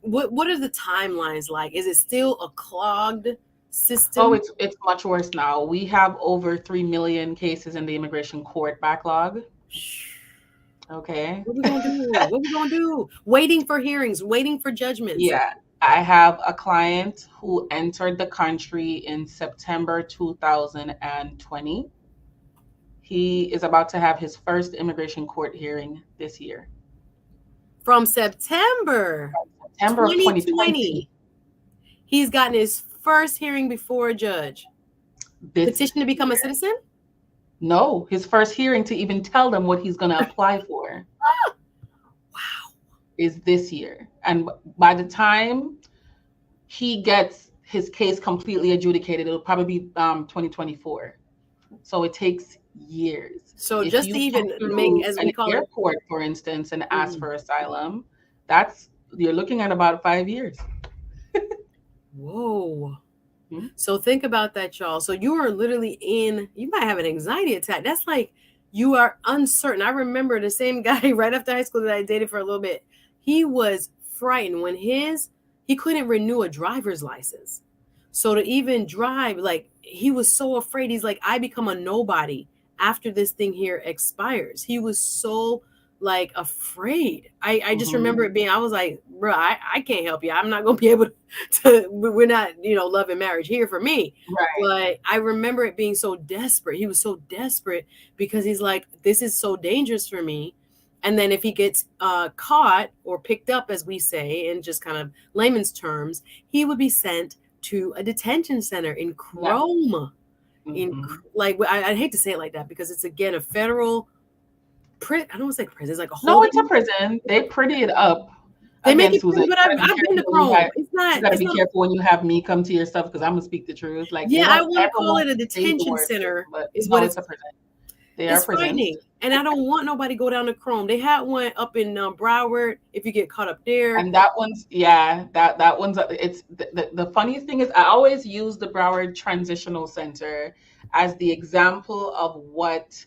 what are the timelines like? Is it still a clogged system? Oh, it's much worse now. We have over 3 million cases in the immigration court backlog. Okay. What we gonna do? What we gonna do? Waiting for hearings, waiting for judgments. Yeah. I have a client who entered the country in September 2020. He is about to have his first immigration court hearing this year. From September of 2020. He's gotten his first hearing before a judge. Petition to become a citizen? No, his first hearing to even tell them what he's going to apply for. Wow. Is this year. And by the time he gets his case completely adjudicated, it'll probably be 2024. So it takes years. So if just to even make, as we call it, airport, for instance, and ask for asylum, you're looking at about 5 years. Whoa. So think about that, y'all. So you are literally you might have an anxiety attack. That's like you are uncertain. I remember the same guy right after high school that I dated for a little bit. He was frightened when he couldn't renew a driver's license. So to even drive, he was so afraid. He's like, I become a nobody after this thing here expires. He was so afraid. I just remember it being, I was like, bro, I can't help you. I'm not going to be able to, we're not, love and marriage here for me. Right. But I remember it being so desperate. He was so desperate because he's like, this is so dangerous for me. And then if he gets caught or picked up, as we say, in just kind of layman's terms, he would be sent to a detention center in Chrome. I hate to say it like that because it's, again, a federal I don't want to say prison. It's like a No, it's a holding. prison. They pretty it up. They make Again, it Susan, pretty, you but gotta be I've been to careful when you Chrome. have, It's you not. gotta It's be not. careful when you have me come to your stuff because I'm gonna speak the truth. Like they Yeah, I don't want to ever call want it a to say the detention word prison, center. but Is what no, it's. it's a prison. They are It's prisons. frightening, and I don't want nobody go down to Chrome. They had one up in Broward. If you get caught up there, And that one's that one's it's the funny thing is I always use the Broward Transitional Center as the example of what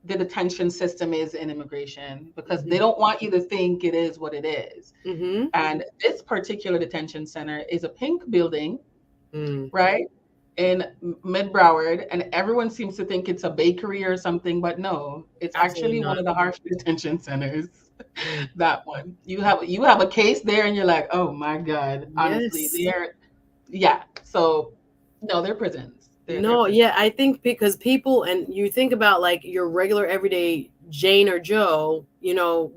the detention system is in immigration because they don't want you to think it is what it is. Mm-hmm. And this particular detention center is a pink building, Mm. right? In mid Broward, and everyone seems to think it's a bakery or something, but no, it's Absolutely actually one not. of the harsh detention centers. Mm. That one. You have a case there and you're like, "Oh my God." Honestly, Yes. yeah. So no, they're prisons. They're No, prisons. yeah, I think because people, and you think about like your regular everyday Jane or Joe,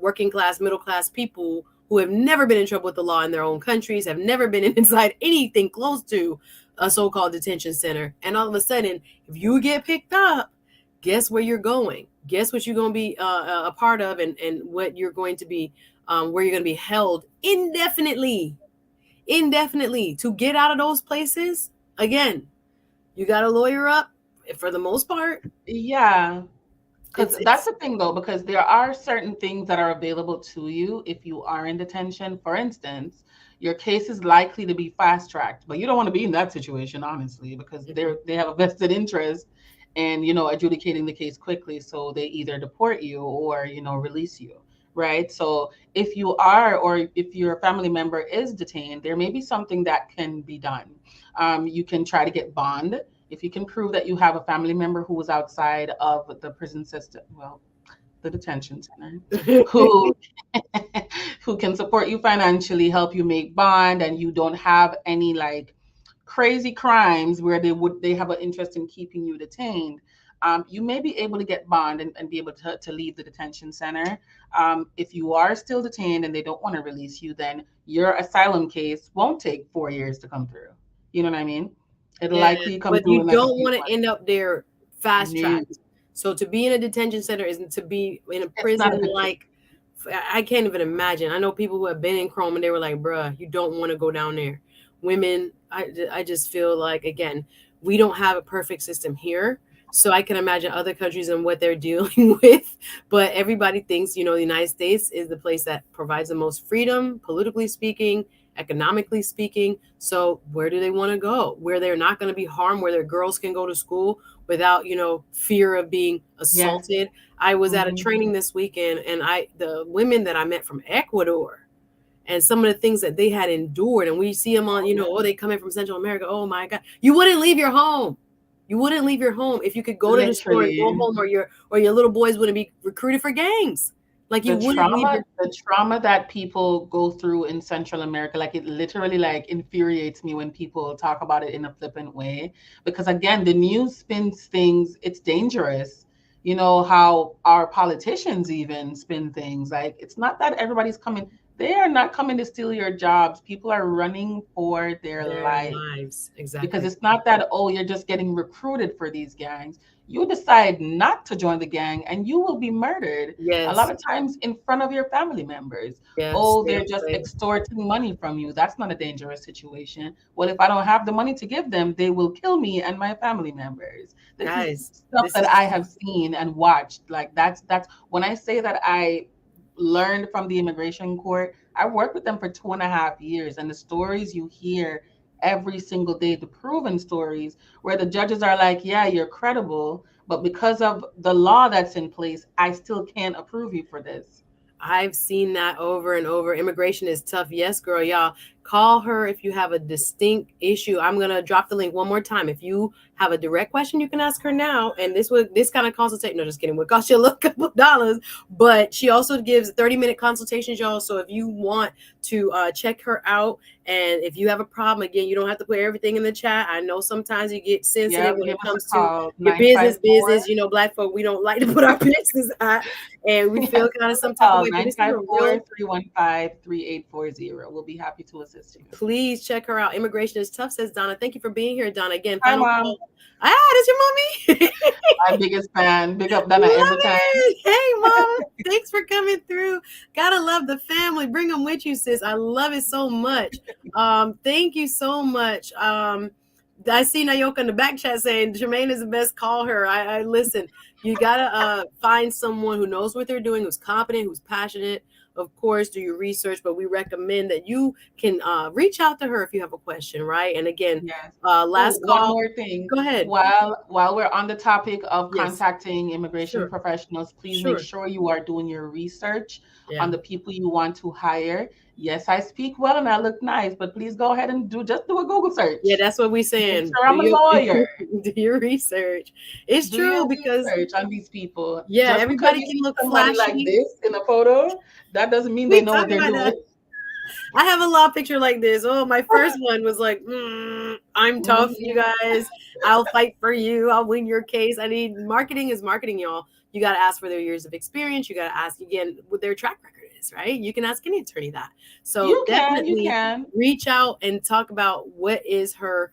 working class, middle class people who have never been in trouble with the law in their own countries, have never been inside anything close to a so-called detention center. And all of a sudden, if you get picked up, guess where you're going? Guess what you're going to be a part of, and what you're going to be, where you're going to be held indefinitely. Indefinitely. To get out of those places, again, you got a lawyer up for the most part. Yeah. Because that's It's the thing, though, because there are certain things that are available to you if you are in detention. For instance, your case is likely to be fast tracked, but you don't want to be in that situation, honestly, because they have a vested interest in adjudicating the case quickly. So they either deport you or release you, right? So if you are, or if your family member is detained, there may be something that can be done. You can try to get bond if you can prove that you have a family member who was outside of the prison system, well, the detention center, who who can support you financially, help you make bond, and you don't have any like crazy crimes where they have an interest in keeping you detained. You may be able to get bond and be able to leave the detention center. If you are still detained and they don't want to release you, then your asylum case won't take 4 years to come through. You know what I mean? It'll yeah, likely come but through you in like a don't few want to months. end up there fast No, tracked. So to be in a detention center isn't to be in a it's not a prison good thing. like. I can't even imagine. I know people who have been in Chrome and they were like, bruh, you don't want to go down there. Women, I just feel like, again, we don't have a perfect system here. So I can imagine other countries and what they're dealing with. But everybody thinks, the United States is the place that provides the most freedom, politically speaking, economically speaking. So where do they want to go? Where they're not going to be harmed, where their girls can go to school without, fear of being Yes. assaulted. I was at a Hmm. training this weekend, and the women that I met from Ecuador and some of the things that they had endured, and we see them on, Oh, yeah. they coming from Central America. Oh my God. You wouldn't leave your home. You wouldn't leave your home if you could go to the store and go Literally. home, or your little boys wouldn't be recruited for gangs. Like you the wouldn't leave trauma your the trauma that people go through in Central America, like it literally like infuriates me when people talk about it in a flippant way, because again the news spins things. It's dangerous. You know how our politicians even spin things. Like it's not that everybody's coming, they are not coming to steal your jobs. People are running for their their life, lives. because Exactly. it's not that, oh, you're just getting recruited for these gangs. You decide not to join the gang and you will be murdered, a lot Yes. of times in front of your family members. Yeah. Oh, Stay they're out the just way. extorting money from you. That's not a dangerous situation. Well, if I don't have the money to give them, they will kill me and my family members. This is Guys, stuff this that is I have seen and watched. Like that's when I say that I learned from the immigration court. I worked with them for 2.5 years, and the stories you hear every single day, the proven stories where the judges are like, yeah, you're credible, but because of the law that's in place, I still can't approve you for this. I've seen that over and over. Immigration is tough. Yes, girl, y'all. Call her if you have a distinct issue. I'm gonna drop the link one more time. If you have a direct question, you can ask her now. And this kind of consultation. No, just kidding. Would cost you a little couple of dollars, but she also gives 30-minute consultations, y'all. So if you want to check her out, and if you have a problem, again, you don't have to put everything in the chat. I know sometimes you get sensitive Yeah, when give it us a comes to call, your nine five business. four. Black folk, we don't like to put our business out, and we Yes, feel give kind of us a some type of call, way. But nine this is five a four real. three one five 3840. We'll be happy to assist you. Please check her out. Immigration is tough, says Donna. Thank you for being here, Donna. Again, Hi, final Mom. call Ah, that's your mommy. My biggest fan. Big up Dana Love every time. it. Hey, mom. Thanks for coming through. Gotta love the family. Bring them with you, sis. I love it so much. Thank you so much. I see Nayoka in the back chat saying Tremaine is the best. Call her. I listen. You gotta find someone who knows what they're doing, who's competent, who's passionate. Of course, do your research, but we recommend that you can reach out to her if you have a question, right? And again, Yes. Oh, last one call. more thing. Go ahead. While we're on the topic of Yes, contacting immigration sure, professionals, please make sure. sure you are doing your research on Yeah. the people you want to hire. Yes, I speak well and I look nice, but please go ahead and do a Google Yeah, search. that's what we Make saying. sure Do I'm a your lawyer. do your research. It's Do your true because research on these people. yeah, Just because everybody you can see look somebody like flashy. this in a photo, that doesn't mean they We know what talk they're about that. doing. I have a law picture like this. Oh, my first one was like, I'm tough, you Mhm. guys. I'll fight for you. I'll win your case. I need marketing is marketing, y'all. You got to ask for their years of experience. You got to ask again what their track record is, right? You can ask any attorney that. So You definitely can. reach out and talk about what is her,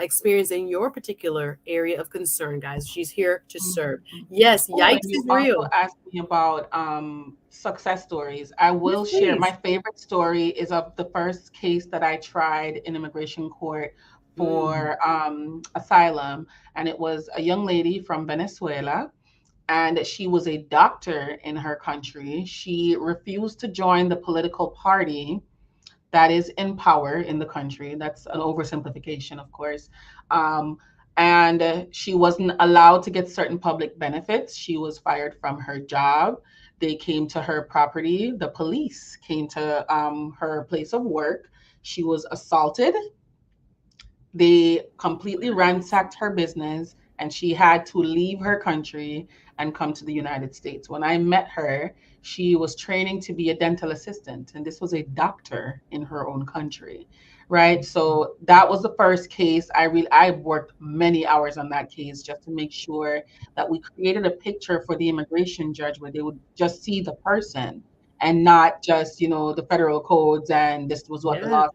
experience in your particular area of concern, guys. She's here to serve. Mhm. Yes, Oh, and yikes you is also real. asked me about success stories. I Yes, will share my please. favorite story is of the first case that I tried in immigration court Mm, for asylum, and it was a young lady from Venezuela. And she was a doctor in her country. She refused to join the political party that is in power in the country. That's an oversimplification, of course. Um, and she wasn't allowed to get certain public benefits. She was fired from her job. They came to her property. The police came to her place of work. She was assaulted. They completely ransacked her business, and she had to leave her country and come to the United States. When I met her, she was training to be a dental assistant, and this was a doctor in her own country, right? So that was the first case. I worked many hours on that case just to make sure that we created a picture for the immigration judge where they would just see the person and not just, the federal codes and this was what the yeah. law,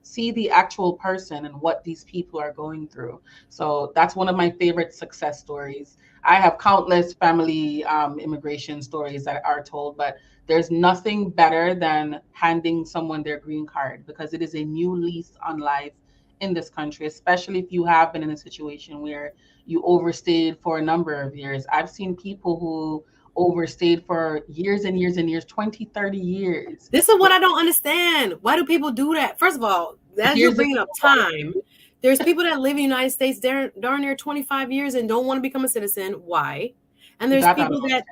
see the actual person and what these people are going through. So that's one of my favorite success stories. I have countless family immigration stories that are told, but there's nothing better than handing someone their green card because it is a new lease on life in this country, especially if you have been in a situation where you overstayed for a number of years. I've seen people who overstayed for years and years and years, 20, 30 years. This is what But I don't understand. Why do people do that? First of all, as you're here's the bringing up thing about time, there's people that live in the United States darn near 25 years and don't want to become a citizen. Why? And there's that I people don't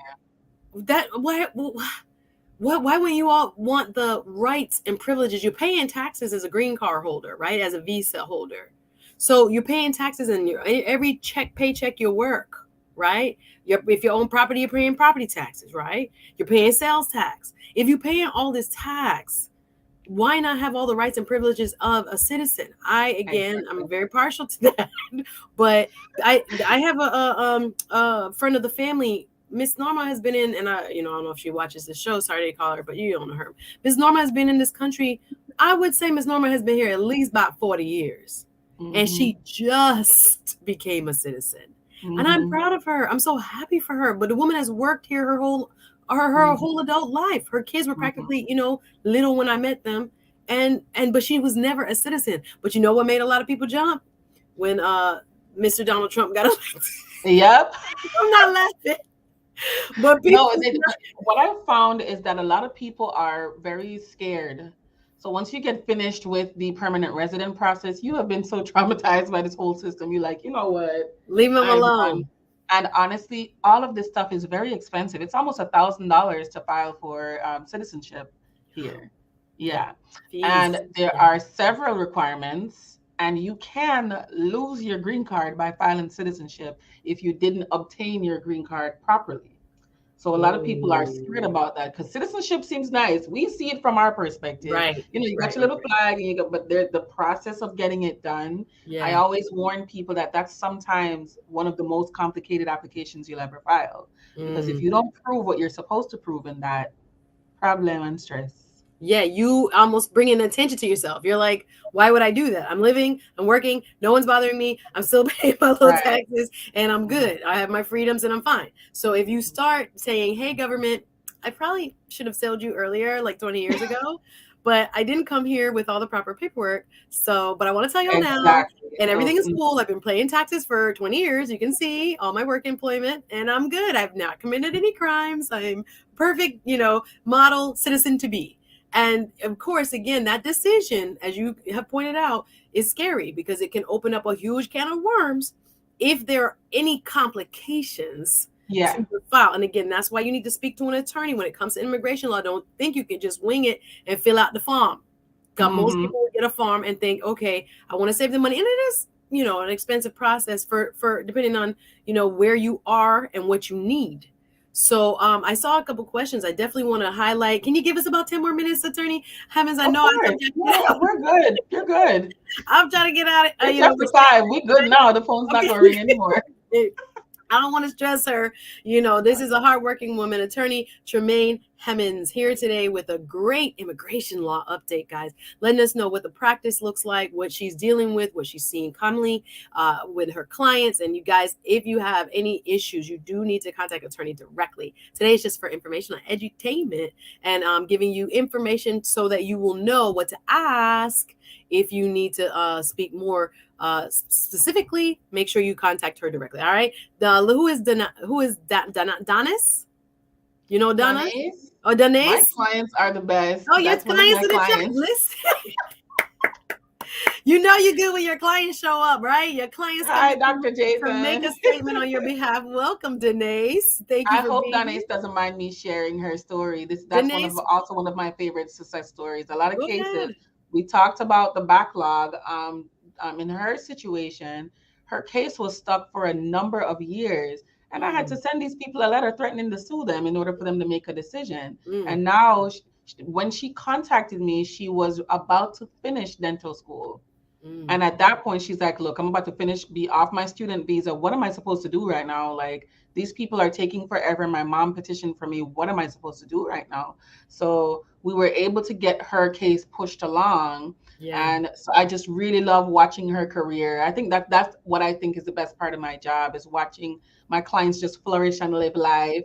that why wouldn't you all want the rights and privileges? You're paying taxes as a green card holder, right? As a visa holder. So you're paying taxes and every paycheck you work, right? If you own property, you're paying property taxes, right? You're paying sales tax. If you're paying all this tax, why not have all the rights and privileges of a citizen? understand. I'm very partial to that, but I have a friend of the family. Miss Norma has been in, and I don't know if she watches the show. Sorry to call her, but you don't know her. Miss Norma has been in this country. I would say Miss Norma has been here at least about 40 years, and Mm-hmm. she just became a citizen. And I'm Mm-hmm. proud of her. I'm so happy for her. But the woman has worked here her Mm-hmm. whole adult life. Her kids were Mm-hmm. practically, little when I met them. And but she was never a citizen. But you know what made a lot of people jump? When Mr. Donald Trump got elected. Yep. I'm not laughing. But people No, but what I found is that a lot of people are very scared. So once you get finished with the permanent resident process, you have been so traumatized by this whole system. You're like, you know what? leave them I'm done. alone. And honestly, all of this stuff is very expensive. It's almost $1,000 to file for citizenship here. Yeah. Yeah. Fees. And there Yeah. are several requirements, and you can lose your green card by filing citizenship if you didn't obtain your green card properly. So a lot of people are scared Oh, about that because citizenship seems nice. We see it from our perspective. right. You got Right. your Right. little Right. flag, and but the process of getting it done. I Yeah. always warn people that that's sometimes one of the most complicated applications you'll ever file because if Mm. you don't prove what you're supposed to prove in that, problem and stress. Yeah, you almost bringing attention to yourself. You're like, why would I do that? I'm living, I'm working, no one's bothering me, I'm still paying my little Right. taxes, and I'm good. I have my freedoms and I'm fine. So if you start saying, hey, government, I probably should have sold you earlier, like 20 years ago, but I didn't come here with all the proper paperwork. So, but I want to tell y'all now, Exactly. and So everything is cool. I've been paying taxes for 20 years. You can see all my work employment, and I'm good. I've not committed any crimes. I'm perfect, model citizen to be. And of course, again, that decision, as you have pointed out, is scary because it can open up a huge can of worms if there are any complications yeah. to the file. And again, that's why you need to speak to an attorney when it comes to immigration law. Don't think you can just wing it and fill out the form. Because most Mm-hmm. people will get a form and think, okay, I want to save the money. And it is, an expensive process for depending on, where you are and what you need. So I saw a couple questions I definitely want to highlight. Can you give us about 10 more minutes, Attorney Hemans? I Of know course. Yeah, we're good. You're good. I'm trying to get out of It's after 5. We good now. The phone's not okay. going to ring anymore. I don't want to stress her. This is a hardworking woman, Attorney Tremaine Hemans, here today with a great immigration law update, guys, letting us know what the practice looks like, what she's dealing with, what she's seeing commonly with her clients. And you guys, if you have any issues, you do need to contact attorney directly. Today is just for informational edutainment and giving you information so that you will know what to ask if you need to speak more specifically. Make sure you contact her directly. All right. Who is Donis? You know Donna? Donace, Oh, my Donis? clients are the best. Oh, your That's one of clients my in the chat. clients. Listen. You know you're good when your clients show up, right? Your clients Hi, coming Dr. to make a Jason. statement on your behalf. Welcome, Denise. Thank you I for hope being here. Donace doesn't mind me sharing her story. That's Denise, also one of my favorite success stories. A lot of go cases ahead. we talked about the backlog. In her situation, her case was stuck for a number of years, and I had to Mm, send these people a letter threatening to sue them in order for them to make a decision. mm, And now, when she contacted me, she was about to finish dental school. mm. And at that point, she's like, look, I'm about to be off my student visa. What am I supposed to do right now? Like, these people are taking forever. My mom petitioned for me. What am I supposed to do right now? So we were able to get her case pushed along. Yeah. And so I just really love watching her career. I think that's what I think is the best part of my job, is watching my clients just flourish and live life,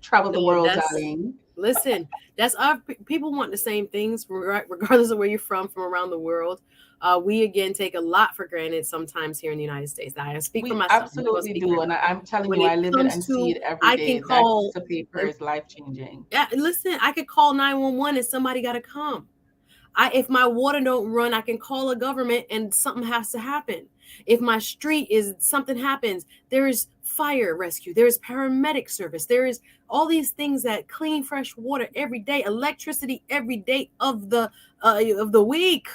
travel the No, world, darling. listen, that's our people want the same things, regardless of where you're from around the world. We again take a lot for granted sometimes here in the United States. Now, I speak for We myself. I'm not going to absolutely speak for do. And everybody. I'm telling When you, it I live it comes and see to, it every I can day. That call, piece of paper is life changing. yeah, listen, I could call 911 and somebody got to come. If my water don't run, I can call a government and something has to happen. If my street is something happens, there is fire rescue, there is paramedic service, there is all these things that clean fresh water every day, electricity every day of the week.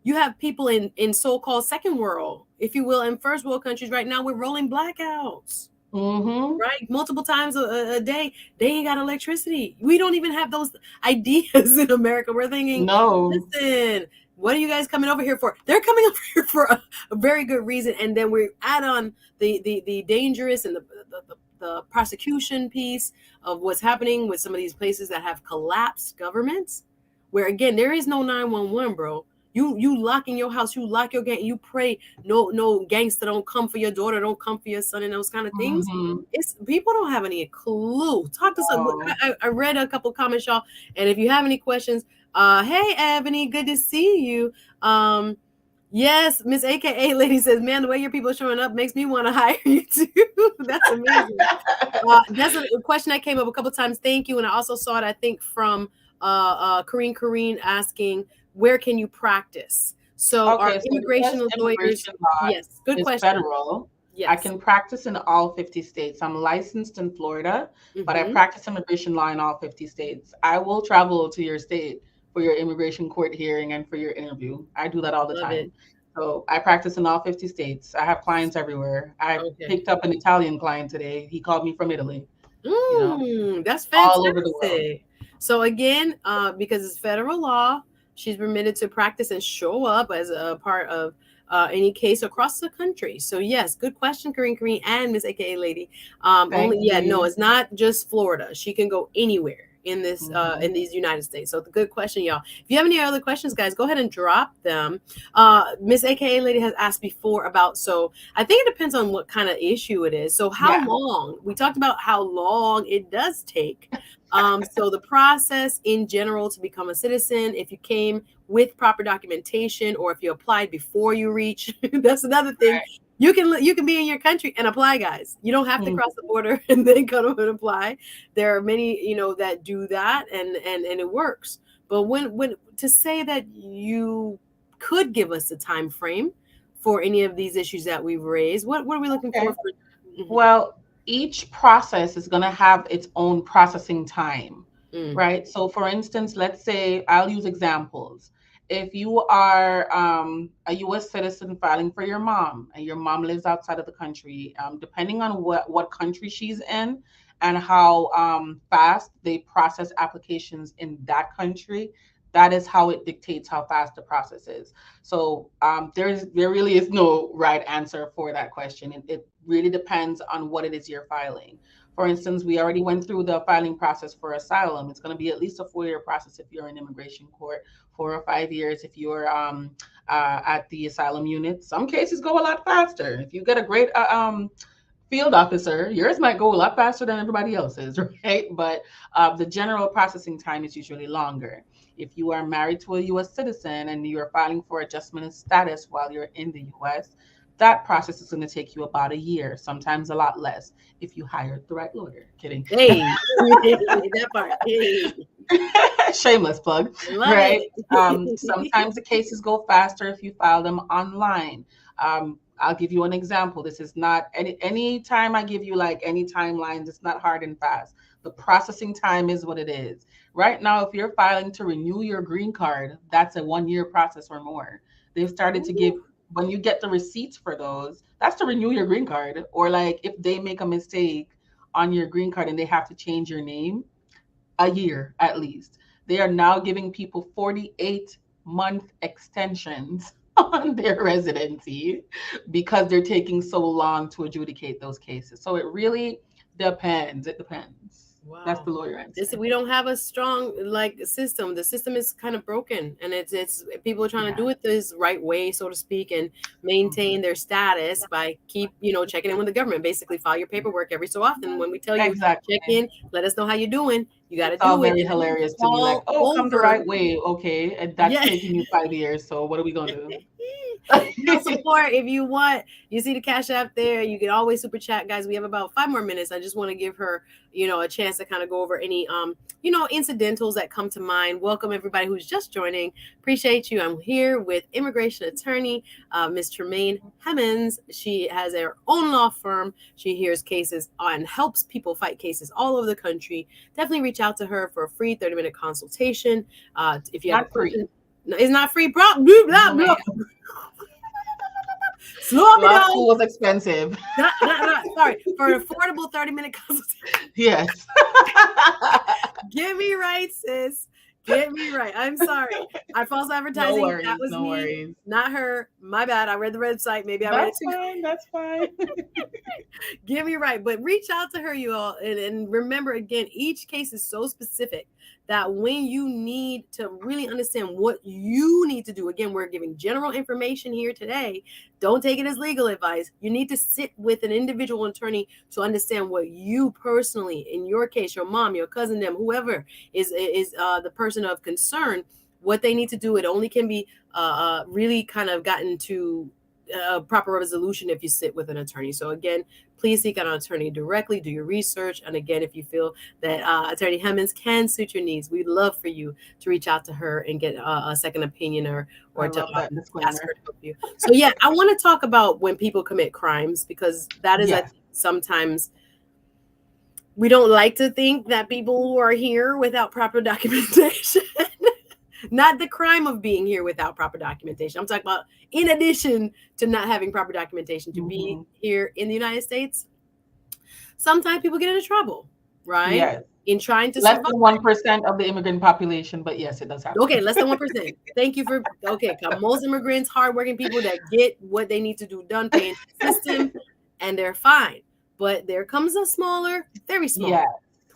You have people in so-called second world, if you will, in first world countries right now, we're rolling blackouts. Mm-hmm. Right, multiple times a day. They ain't got electricity. We don't even have those ideas in America. We're thinking, No. listen, what are you guys coming over here for? They're coming over here for a very good reason, and then we add on the dangerous and the prosecution piece of what's happening with some of these places that have collapsed governments, where again there is no 911, bro. You lock in your house, you lock your gate, you pray no gangster don't come for your daughter, don't come for your son, and those kind of things. Mm-hmm. It's people don't have any clue. Talk to some. No. I read a couple comments, y'all, and if you have any questions, hey Ebony, good to see you. Yes, Miss AKA lady says, man, the way your people are showing up makes me want to hire you too. That's amazing. That's a question that came up a couple times. Thank you. And I also saw it, I think, from Kareen asking, where can you practice? So our Okay, so because immigration lawyers, immigration law yes, good is question. federal, I Yes. can practice in all 50 states. I'm licensed in Florida, but I Mm-hmm. practice immigration law in all 50 states. I will travel to your state for your immigration court hearing and for your interview. I do that all the Love it. time. So I practice in all 50 states. I have clients everywhere. I Okay. picked up an Italian client today. He called me from Italy, you know, That's all over the world. fantastic. So again, because it's federal law, she's permitted to practice and show up as a part of any case across the country. So yes, good question, Kareen and Miss AKA Lady. Thank No, you. it's not just Florida. She can go anywhere in this in these United States? So, good question, y'all. If you have any other questions, guys, go ahead and drop them. Miss AKA Lady has asked before about, so I think it depends on what kind of issue it is. So how long? We talked about how long it does take. So the process in general to become a citizen, if you came with proper documentation or if you applied before you reach, that's another thing. Right. You can be in your country and apply, guys. You don't have to cross the border and then come and apply. There are many, that do that and it works. But when to say that you could give us a time frame for any of these issues that we've raised, what are we looking for? Well, each process is going to have its own processing time, right? So for instance, let's say I'll use examples. If you are a U.S. citizen filing for your mom and your mom lives outside of the country, depending on what country she's in and how fast they process applications in that country, that is how it dictates how fast the process is. So there really is no right answer for that question. It really depends on what it is you're filing. For instance, we already went through the filing process for asylum. It's going to be at least a 4-year process if you're in immigration court, 4 or 5 years if you're at the asylum unit. Some cases go a lot faster. If you get a great field officer, yours might go a lot faster than everybody else's, right? But the general processing time is usually longer. If you are married to a U.S. citizen and you're filing for adjustment of status while you're in the U.S., that process is going to take you about a year, sometimes a lot less, if you hired the right lawyer. Kidding. Hey, that part. Hey. Shameless plug, right? Sometimes the cases go faster if you file them online. I'll give you an example. This is not any time I give you like any timelines, it's not hard and fast. The processing time is what it is. Right now, if you're filing to renew your green card, that's a 1-year process or more. They've started to give, when you get the receipts for those, that's to renew your green card. Or like if they make a mistake on your green card and they have to change your name, a year at least. They are now giving people 48-month extensions on their residency because they're taking so long to adjudicate those cases. So it really depends. It depends. Wow. That's the lawyer answer. We don't have a strong system. The system is kind of broken, and it's people are trying to do it this right way, so to speak, and maintain their status by keep checking in with the government. Basically, file your paperwork every so often. When we tell you check in, let us know how you're doing. You got to do it. Very hilarious to me. Like, come the right way, okay, and that's taking you 5 years. So what are we gonna do? Support if you want. You see the Cash App there. You can always super chat, guys. We have about 5 more minutes. I just want to give her a chance to kind of go over any incidentals that come to mind. Welcome everybody who's just joining. Appreciate you. I'm here with immigration attorney Miss Tremaine Hemans. She has her own law firm. She hears cases and helps people fight cases all over the country. Definitely reach out to her for a free 30-minute consultation. If you have free. No, it's not free. Blah, blah, blah. Slow me down. School was expensive. Sorry, for an affordable 30-minute consultation. Yes. Get me right, sis. Get me right. I'm sorry. I false advertising. No worries, that was me, worries. Not her. My bad. I read the website. Maybe I read it too. That's fine. Get me right. But reach out to her, you all. And remember, again, each case is so specific that when you need to really understand what you need to do, again, we're giving general information here today. Don't take it as legal advice. You need to sit with an individual attorney to understand what you personally, in your case, your mom, your cousin, them, whoever is the person of concern, what they need to do. It only can be really kind of gotten to a proper resolution if you sit with an attorney. So again, please seek out an attorney directly, do your research. And again, if you feel that Attorney Hemans can suit your needs, we'd love for you to reach out to her and get a second opinion or to ask her to help you. So yeah, I want to talk about when people commit crimes, because that is, I think, sometimes we don't like to think that people who are here without proper documentation, not the crime of being here without proper documentation. I'm talking about in addition to not having proper documentation to be here in the United States. Sometimes people get into trouble, right? Yes. In trying to less than 1% of the immigrant population, but yes, it does happen. Okay, less than 1%. Thank you for most immigrants, hardworking people that get what they need to do done, pay into the system, and they're fine. But there comes a smaller, very small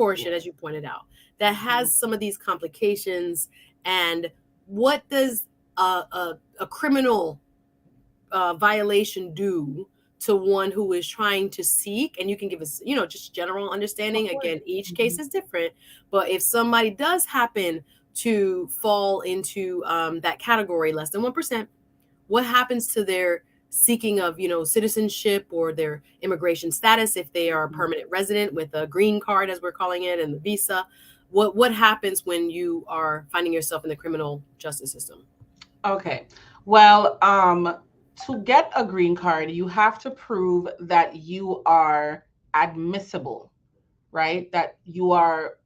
portion, as you pointed out, that has some of these complications, and what does a criminal violation do to one who is trying to seek? And you can give us, just general understanding. Again, each case is different, but if somebody does happen to fall into that category, less than 1%, what happens to their seeking of, citizenship or their immigration status if they are a permanent resident with a green card, as we're calling it, and the visa? What happens when you are finding yourself in the criminal justice system? Okay. Well, to get a green card, you have to prove that you are admissible, right? That you are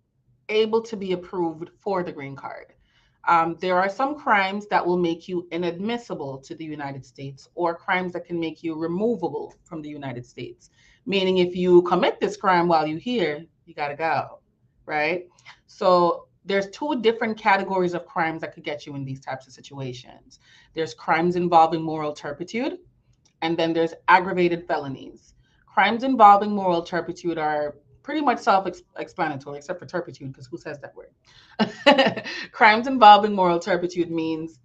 able to be approved for the green card. There are some crimes that will make you inadmissible to the United States, or crimes that can make you removable from the United States. Meaning, if you commit this crime while you're here, you got to go, right? So there's two different categories of crimes that could get you in these types of situations. There's crimes involving moral turpitude, and then there's aggravated felonies. Crimes involving moral turpitude are pretty much self-explanatory, except for turpitude, because who says that word? Crimes involving moral turpitude means,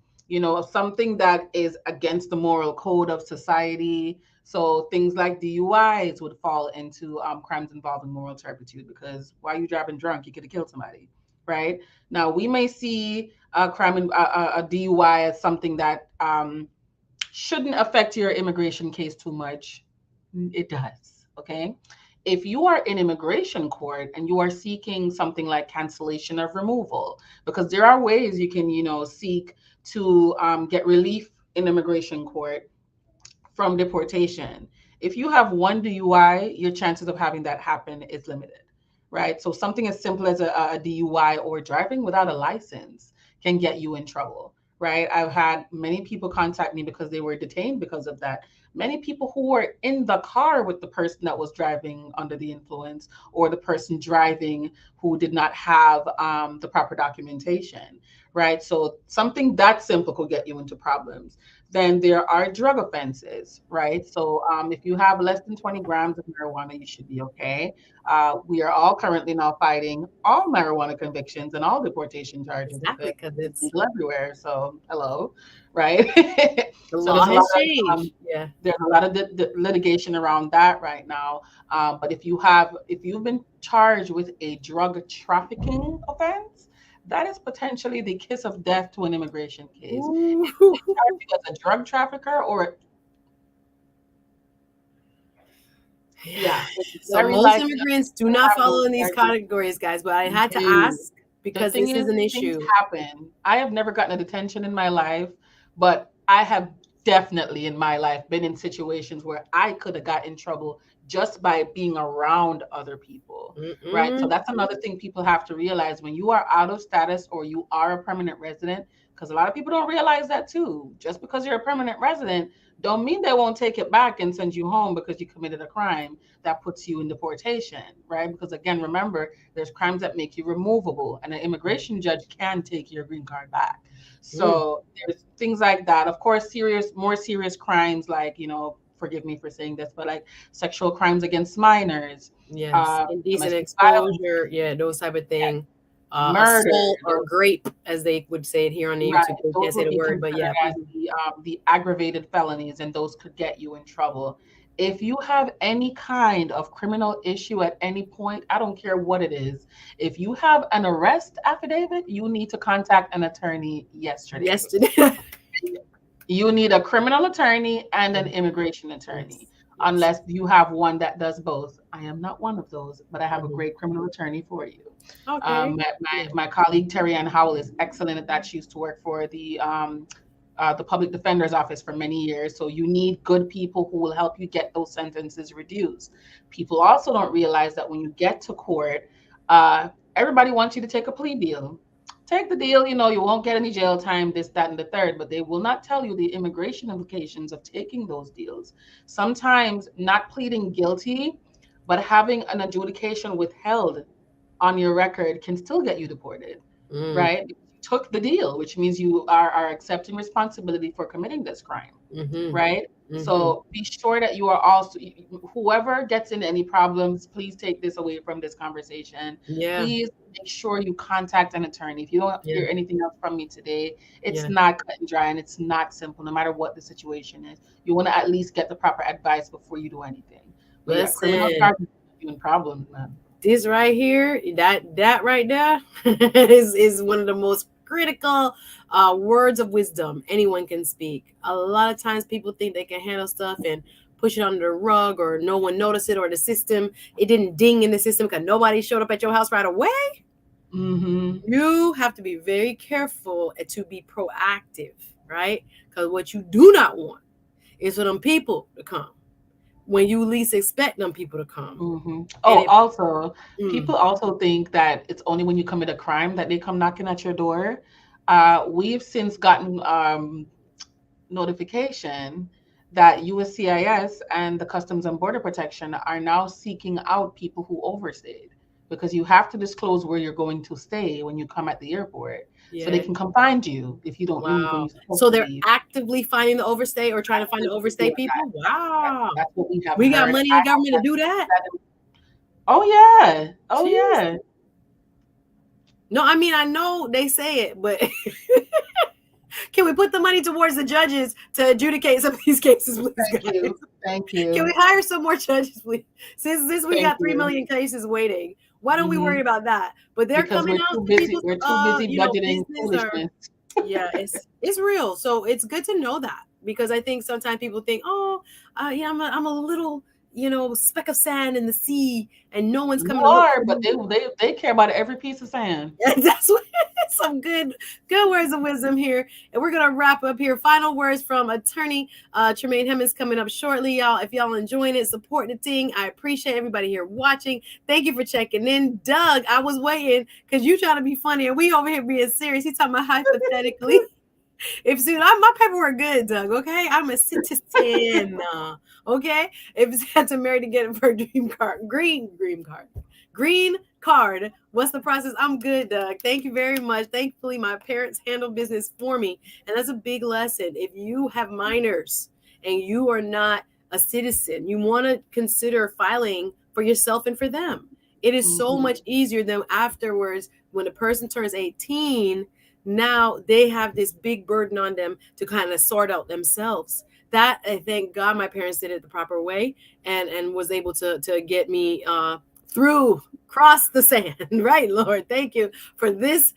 something that is against the moral code of society. So things like DUIs would fall into crimes involving moral turpitude, because while you're driving drunk, you could have killed somebody, right? Now, we may see a DUI as something that shouldn't affect your immigration case too much. It does, okay? If you are in immigration court and you are seeking something like cancellation of removal, because there are ways you can, seek to get relief in immigration court from deportation. If you have one DUI, your chances of having that happen is limited, right? So something as simple as a DUI or driving without a license can get you in trouble, right? I've had many people contact me because they were detained because of that. Many people who were in the car with the person that was driving under the influence, or the person driving who did not have the proper documentation, right? So something that simple could get you into problems. Then there are drug offenses, right? So if you have less than 20 grams of marijuana, you should be okay. We are all currently now fighting all marijuana convictions and all deportation charges, Exactly, because because it's it's legal everywhere. So hello, right? the So law there's a lot has of changed. Yeah. there's a lot of litigation around that right now. But if you've been charged with a drug trafficking offense, that is potentially the kiss of death to an immigration case. If Ooh. they charge you as a drug trafficker, or yeah, it's So very most likely immigrants do to not have those follow in these charges. categories, guys, but I had to No. ask The because thing this is, is an things issue. happen. I have never gotten a detention in my life, but I have definitely in my life been in situations where I could have got in trouble just by being around other people, right? So Mm-mm. that's another thing people have to realize when you are out of status or you are a permanent resident, because a lot of people don't realize that too. Just because you're a permanent resident don't mean they won't take it back and send you home because you committed a crime that puts you in deportation, right? Because again, remember, there's crimes that make you removable, and an immigration judge can take your green card back. So there's things like that. Of course, more serious crimes like, forgive me for saying this, but like sexual crimes against minors, Yes, indecent domestic violence, exposure, yeah, those type of thing. murder, Assault or those, grape, as they would say it here on the right, YouTube. They those can't say would the be word, but considered yeah. as the aggravated felonies, and those could get you in trouble. If you have any kind of criminal issue at any point, I don't care what it is. If you have an arrest affidavit, you need to contact an attorney yesterday. Yesterday. You need a criminal attorney and an immigration attorney, Yes. Yes. unless you have one that does both. I am not one of those, but I have a Mhm. great criminal attorney for you. Okay. My colleague Terry Ann Howell is excellent at that. She used to work for the public defender's office for many years. So you need good people who will help you get those sentences reduced. People also don't realize that when you get to court, everybody wants you to take a plea deal. Take the deal, you won't get any jail time, this, that, and the third, but they will not tell you the immigration implications of taking those deals. Sometimes not pleading guilty, but having an adjudication withheld on your record can still get you deported, Mm. right? You took the deal, which means you are accepting responsibility for committing this crime, Mm-hmm. right? So be sure that you are also, whoever gets in any problems, please take this away from this conversation. Yeah. Please make sure you contact an attorney. If you don't Yeah. hear anything else from me today, it's Yeah. not cut and dry and it's not simple, no matter what the situation is. You want to at least get the proper advice before you do anything. But yeah, criminal Listen, charges are doing problems, man. this right here, that right there is one of the most critical words of wisdom anyone can speak. A lot of times people think they can handle stuff and push it under the rug, or no one noticed it, or the system, it didn't ding in the system because nobody showed up at your house right away. Mm-hmm. You have to be very careful to be proactive, right? Because what you do not want is for them people to come when you least expect them people to come. Mm-hmm. And Oh, also, mm, people also think that it's only when you commit a crime that they come knocking at your door. We've since gotten notification that USCIS and the Customs and Border Protection are now seeking out people who overstayed, because you have to disclose where you're going to stay when you come at the airport, so they yeah. can come find you if you don't leave when Wow. you're supposed So to they're leave. actively finding the overstay or trying to find the Actively overstay doing that. people? That's, Wow. that's what we have We got heard. money I in have government to had do people that? that. Oh yeah. Oh Jeez. yeah. No, I mean, I know they say it, but can we put the money towards the judges to adjudicate some of these cases, please, Thank guys? you. Thank Can we you. hire some more judges, please? Since we Thank got 3 you. million cases waiting, why don't we worry Hmm. about that? But they're Because coming we're out too to busy. people's We're too busy budgeting business, or foolishness. yeah, it's real. So it's good to know that, because I think sometimes people think, oh, yeah, I'm a little, speck of sand in the sea, and no one's You coming to look are, for but me. they care about every piece of sand. That's what, some good words of wisdom here, and we're gonna wrap up here. Final words from attorney Tremaine Hemans coming up shortly, y'all. If y'all enjoying it, support the thing. I appreciate everybody here watching. Thank you for checking in, Doug. I was waiting because you trying to be funny, and we over here being serious. He's talking about hypothetically. If soon, my paperwork good, Doug. Okay, I'm a citizen. Okay, if it's had to marry to get it for a green card. What's the process? I'm good, Doug. Thank you very much. Thankfully, my parents handle business for me, and that's a big lesson. If you have minors and you are not a citizen, you want to consider filing for yourself and for them. It is so Hmm. much easier than afterwards when a person turns 18. Now they have this big burden on them to kind of sort out themselves. That, I thank God my parents did it the proper way, and was able to get me through, cross the sand. Right, Lord, thank you for this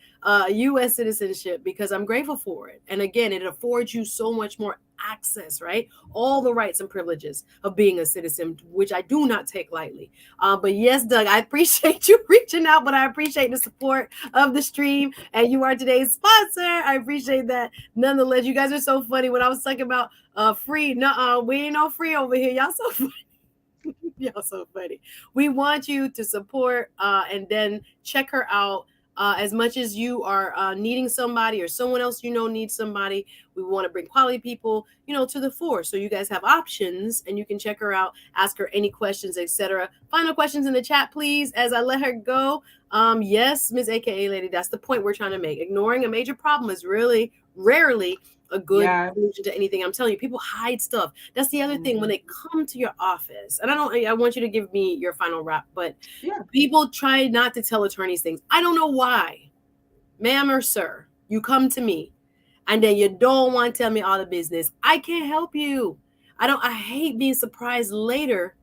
U.S. citizenship, because I'm grateful for it. And again, it affords you so much more access, right? All the rights and privileges of being a citizen, which I do not take lightly. But yes, Doug, I appreciate you reaching out, but I appreciate the support of the stream, and you are today's sponsor. I appreciate that. Nonetheless, you guys are so funny. When I was talking about free, no, we ain't no free over here. Y'all so funny. Y'all so funny. We want you to support and then check her out. As much as you are needing somebody, or someone else needs somebody, we want to bring quality people to the fore, so you guys have options, and you can check her out, ask her any questions, etc. Final questions in the chat, please, as I let her go. Yes, Ms. AKA Lady, that's the point we're trying to make. Ignoring a major problem is really rarely a good Yeah. solution to anything. I'm telling you, people hide stuff. That's the other thing when they come to your office. And I want you to give me your final wrap, but Yeah. people try not to tell attorneys things. I don't know why. Ma'am or sir, you come to me and then you don't want to tell me all the business. I can't help you. I hate being surprised later,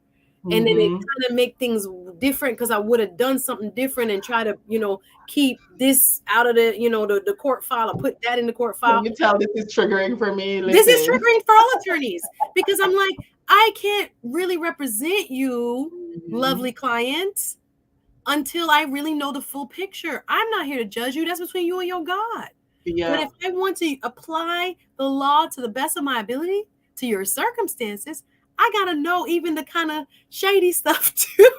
and then it Hmm. kind of make things different because I would have done something different, and try to keep this out of the court file, or put that in the court Can file. you tell this is triggering for me? This is Listen. triggering for all attorneys, because I'm like, I can't really represent you, Mhm. lovely client, until I really know the full picture. I'm not here to judge you. That's between you and your God. But Yeah. if I want to apply the law to the best of my ability to your circumstances, I gotta know even the kind of shady stuff too,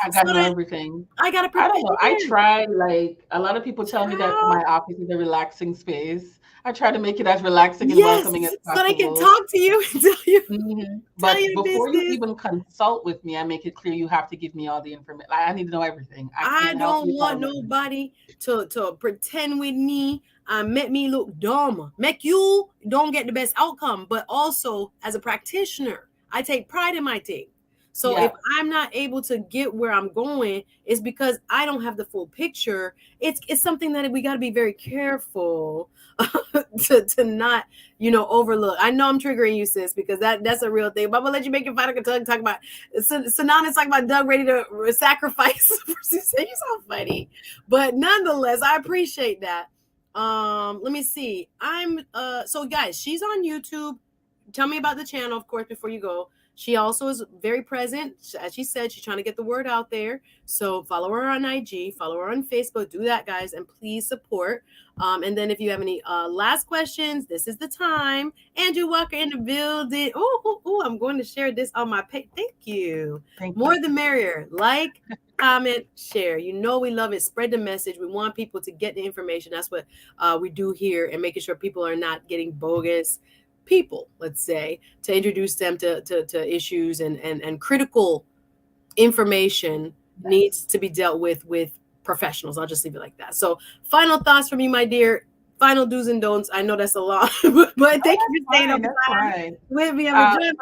I so gotta know that everything. I gotta I don't know. I prepare. try, like, a lot of people tell me that Child. my office is a relaxing space. I try to make it as relaxing and Yes, welcoming as so they can possible. talk to you and tell you tell But your before you business. even consult with me, I make it clear you have to give me all the information. Like, I need to know everything. I I can't help don't you if I want don't know everything. nobody to pretend with me. make me look dumb, make you don't get the best outcome. But also, as a practitioner, I take pride in my thing. So if I'm not able to get where I'm going, it's because I don't have the full picture. It's something that we got to be very careful to not, overlook. I know I'm triggering you, sis, because that's a real thing. But I'm gonna let you make your final talk about Sanana's talking about Doug ready to sacrifice. You're so funny, but nonetheless, I appreciate that. Let me see. So guys, she's on YouTube. Tell me about the channel, of course, before you go. She also is very present. As she said, she's trying to get the word out there. So follow her on IG, follow her on Facebook. Do that, guys, and please support. And then if you have any last questions, this is the time. Andrew Walker in the building. Oh, I'm going to share this on my page. Thank you. More the merrier. Like, comment, share. We love it. Spread the message. We want people to get the information. That's what we do here, and making sure people are not getting bogus people, let's say, to introduce them to issues and critical information needs to be dealt with professionals. I'll just leave it like that. So final thoughts from you, my dear. Final do's and don'ts. I know that's a lot, but thank you for staying up with me.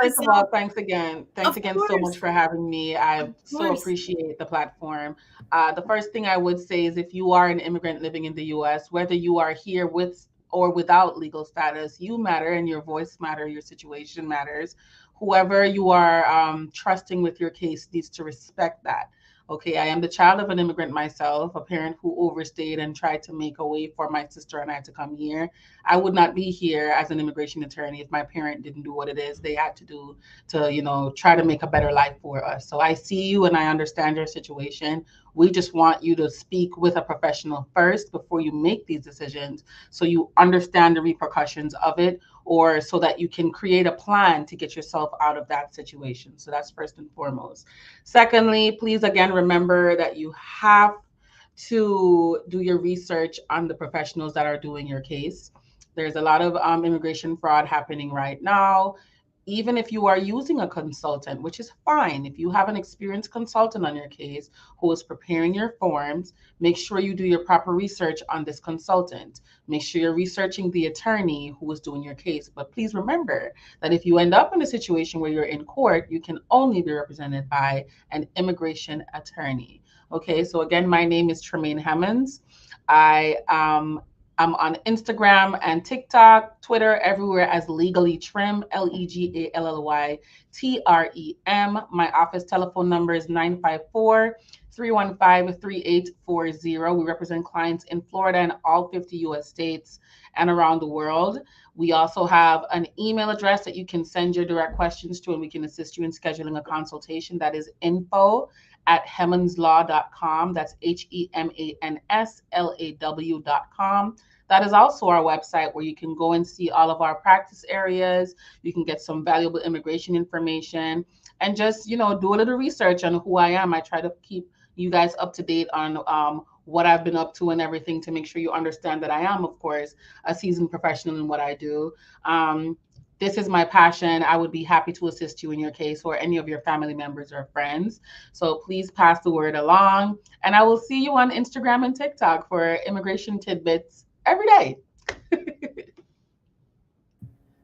First of all, thanks again. Thanks again so much for having me. I so appreciate the platform. The first thing I would say is if you are an immigrant living in the U.S., whether you are here with or without legal status, you matter and your voice matters, your situation matters. Whoever you are trusting with your case needs to respect that. Okay, I am the child of an immigrant myself, a parent who overstayed and tried to make a way for my sister and I to come here. I would not be here as an immigration attorney if my parent didn't do what it is they had to do to, try to make a better life for us. So I see you and I understand your situation. We just want you to speak with a professional first before you make these decisions, so you understand the repercussions of it, or so that you can create a plan to get yourself out of that situation. So that's first and foremost. Secondly, please again remember that you have to do your research on the professionals that are doing your case. There's a lot of immigration fraud happening right now. Even if you are using a consultant, which is fine, if you have an experienced consultant on your case who is preparing your forms, make sure you do your proper research on this consultant. Make sure you're researching the attorney who is doing your case. But please remember that if you end up in a situation where you're in court, you can only be represented by an immigration attorney. Okay, so again, my name is Tremaine Hemans. I'm on Instagram and TikTok, Twitter, everywhere as Legally Trim, LEGALLYTREM. My office telephone number is 954-315-3840. We represent clients in Florida and all 50 US states and around the world. We also have an email address that you can send your direct questions to, and we can assist you in scheduling a consultation. That is info@hemanslaw.com. That's HEMANSLAW.com. That is also our website where you can go and see all of our practice areas. You can get some valuable immigration information and just, do a little research on who I am. I try to keep you guys up to date on what I've been up to and everything, to make sure you understand that I am, of course, a seasoned professional in what I do. This is my passion. I would be happy to assist you in your case or any of your family members or friends. So please pass the word along. And I will see you on Instagram and TikTok for immigration tidbits every day.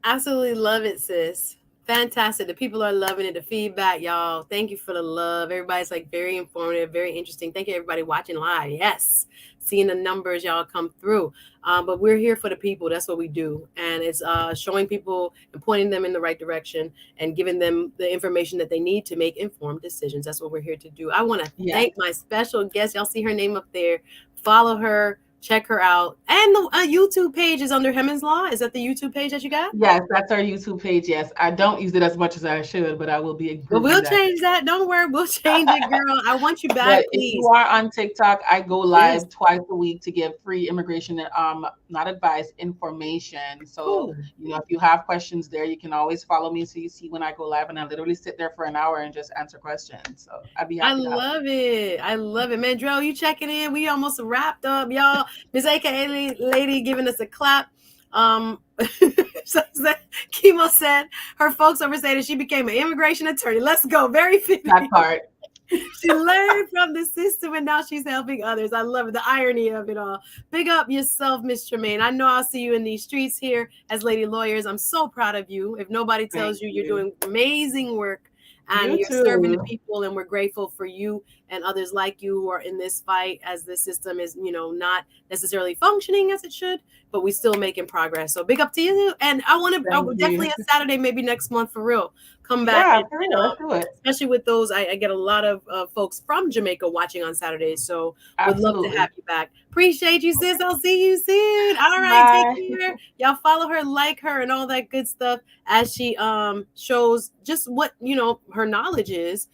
Absolutely love it, sis. Fantastic. The people are loving it. The feedback, y'all. Thank you for the love. Everybody's very informative, very interesting. Thank you, everybody watching live. Yes. Seeing the numbers, y'all, come through. But we're here for the people. That's what we do. And it's showing people and pointing them in the right direction and giving them the information that they need to make informed decisions. That's what we're here to do. I want to thank my special guest. Y'all see her name up there. Follow her. Check her out. And the YouTube page is under Hemans Law. Is that the YouTube page that you got? Yes, that's our YouTube page. Yes. I don't use it as much as I should, but I will be improving. We'll change that. Don't worry. We'll change it, girl. I want you back, please. If you are on TikTok, I go live twice a week to give free immigration, not advice, information. So, if you have questions there, you can always follow me so you see when I go live, and I literally sit there for an hour and just answer questions. So I'd be happy. I love it. Mandrell, you checking in? We almost wrapped up, y'all. Miss AKA lady giving us a clap. Chemo said her folks over say that she became an immigration attorney. Let's go. Very fitting. That part. She learned from the system and now she's helping others. I love it. The irony of it all. Big up yourself, Miss Tremaine. I know I'll see you in these streets here as Lady Lawyers. I'm so proud of you. If nobody tells Thank you, you're you. doing amazing work and You you're serving the too. people, and we're grateful for you and others like you who are in this fight as the system is, not necessarily functioning as it should, but we still making progress. So big up to you. And I Thank would you. definitely a Saturday, maybe next month for real. Come back Yeah, and, for real. Let's do it. especially with those, I get a lot of folks from Jamaica watching on Saturdays. So would love to have Absolutely. you back. Appreciate you, sis. I'll see you soon. All right, take Bye. care. Y'all follow her, like her, and all that good stuff as she shows just what her knowledge is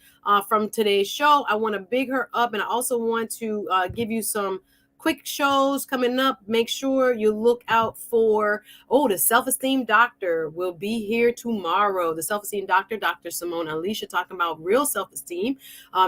from today's show. I want to big her up, and I also want to give you some quick shows coming up. Make sure you look out for the self-esteem doctor will be here tomorrow. The self-esteem doctor, Dr. Simone Alicia, talking about real self-esteem.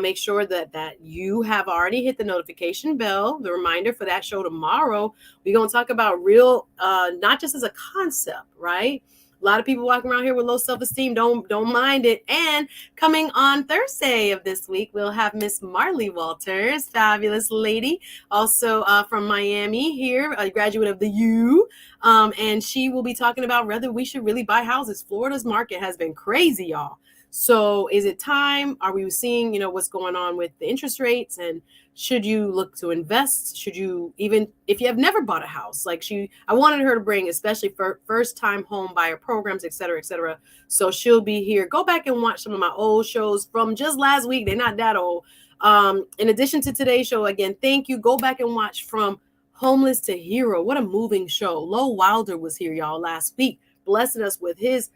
Make sure that you have already hit the notification bell, the reminder for that show tomorrow. We're going to talk about real, not just as a concept, right? A lot of people walking around here with low self-esteem. Don't mind it. And coming on Thursday of this week, we'll have Miss Marley Walters, fabulous lady, also from Miami here, a graduate of the U. And she will be talking about whether we should really buy houses. Florida's market has been crazy, y'all. So is it time? Are we seeing, what's going on with the interest rates? And should you look to invest? Should you, even if you have never bought a house, I wanted her to bring, especially for first time home buyer programs, et cetera, et cetera. So she'll be here. Go back and watch some of my old shows from just last week. They're not that old. In addition to today's show, again, thank you. Go back and watch from Homeless to Hero. What a moving show. Lo Wilder was here, y'all, last week, blessing us with his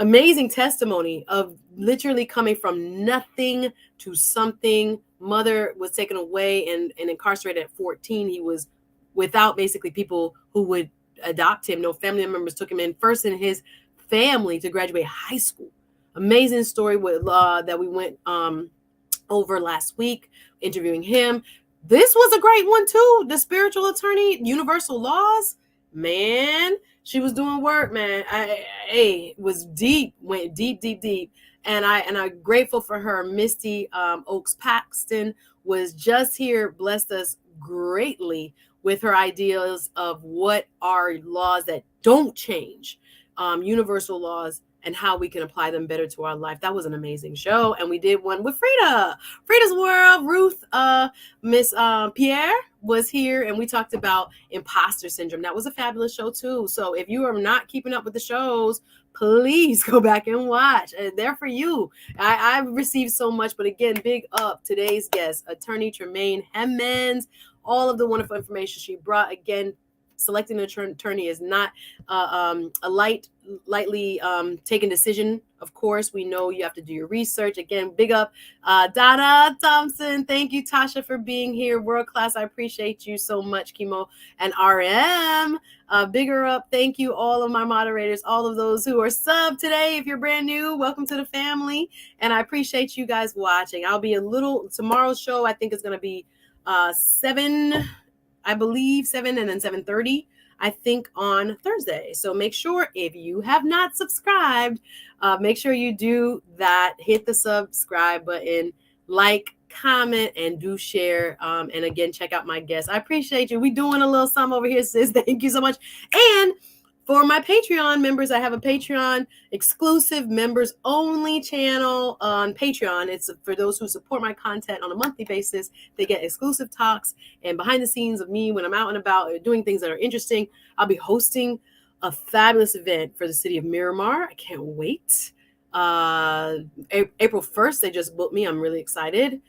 amazing testimony of literally coming from nothing to something. Mother was taken away and incarcerated at 14. He was without basically people who would adopt him. No family members took him in first in his family to graduate high school. Amazing story with that we went over last week, interviewing him. This was a great one too. The spiritual attorney, Universal Laws, man, she was doing work, man. It was deep, went deep, deep, deep. And I'm grateful for her. Misty Oaks Paxton was just here, blessed us greatly with her ideas of what are laws that don't change, universal laws, and how we can apply them better to our life. That was an amazing show. And we did one with Frida's World. Ruth, Miss Pierre was here, and we talked about imposter syndrome. That was a fabulous show too. So if you are not keeping up with the shows, please go back and watch. They're for you. I've received so much, but again, big up today's guest, attorney Tremaine Hemans. All of the wonderful information she brought. Again, selecting an attorney is not a lightly taken decision. Of course, we know you have to do your research. Again, big up Donna Thompson. Thank you, Tasha, for being here. World class. I appreciate you so much, Chemo and RM. Bigger up. Thank you, all of my moderators, all of those who are sub today. If you're brand new, welcome to the family. And I appreciate you guys watching. I'll be tomorrow's show, I think, is going to be 7, I believe 7 and then 7:30, I think, on Thursday. So make sure, if you have not subscribed, make sure you do that. Hit the subscribe button, like, comment, and do share. And again, check out my guests. I appreciate you. We doing a little something over here, sis. Thank you so much. And for my Patreon members, I have a Patreon exclusive members only channel on Patreon. It's for those who support my content on a monthly basis. They get exclusive talks and behind the scenes of me when I'm out and about doing things that are interesting. I'll be hosting a fabulous event for the city of Miramar. I can't wait. April 1st, they just booked me. I'm really excited,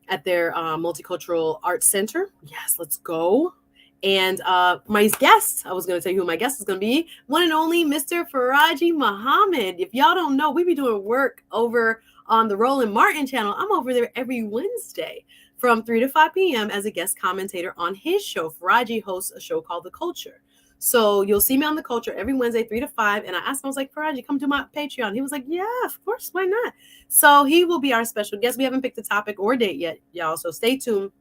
at their Multicultural Arts Center. Yes, let's go. And my guest, I was going to tell you who my guest is going to be, one and only Mr. Faraji Muhammad. If y'all don't know, we be doing work over on the Roland Martin channel. I'm over there every Wednesday from 3 to 5 p.m. as a guest commentator on his show. Faraji hosts a show called The Culture. So you'll see me on The Culture every Wednesday, 3 to 5. And I asked him, I was like, Faraji, come to my Patreon. He was like, yeah, of course. Why not? So he will be our special guest. We haven't picked a topic or date yet, y'all. So stay tuned.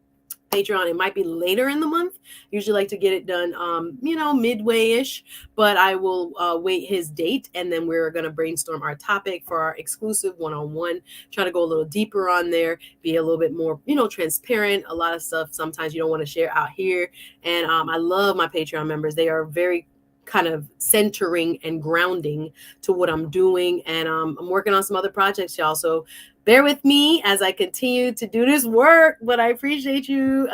Patreon. It might be later in the month. Usually like to get it done, midway-ish, but I will wait his date, and then we're going to brainstorm our topic for our exclusive one-on-one, try to go a little deeper on there, be a little bit more, transparent. A lot of stuff sometimes you don't want to share out here. And I love my Patreon members. They are very kind of centering and grounding to what I'm doing. And I'm working on some other projects, y'all. So bear with me as I continue to do this work, but I appreciate you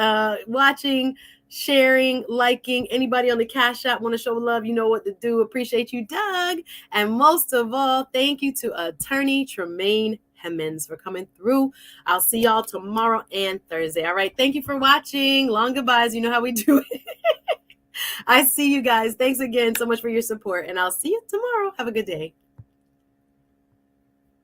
watching, sharing, liking. Anybody on the Cash App want to show love, you know what to do. Appreciate you, Doug. And most of all, thank you to attorney Tremaine Hemans for coming through. I'll see y'all tomorrow and Thursday. All right. Thank you for watching. Long goodbyes. You know how we do it. I see you guys. Thanks again so much for your support, and I'll see you tomorrow. Have a good day.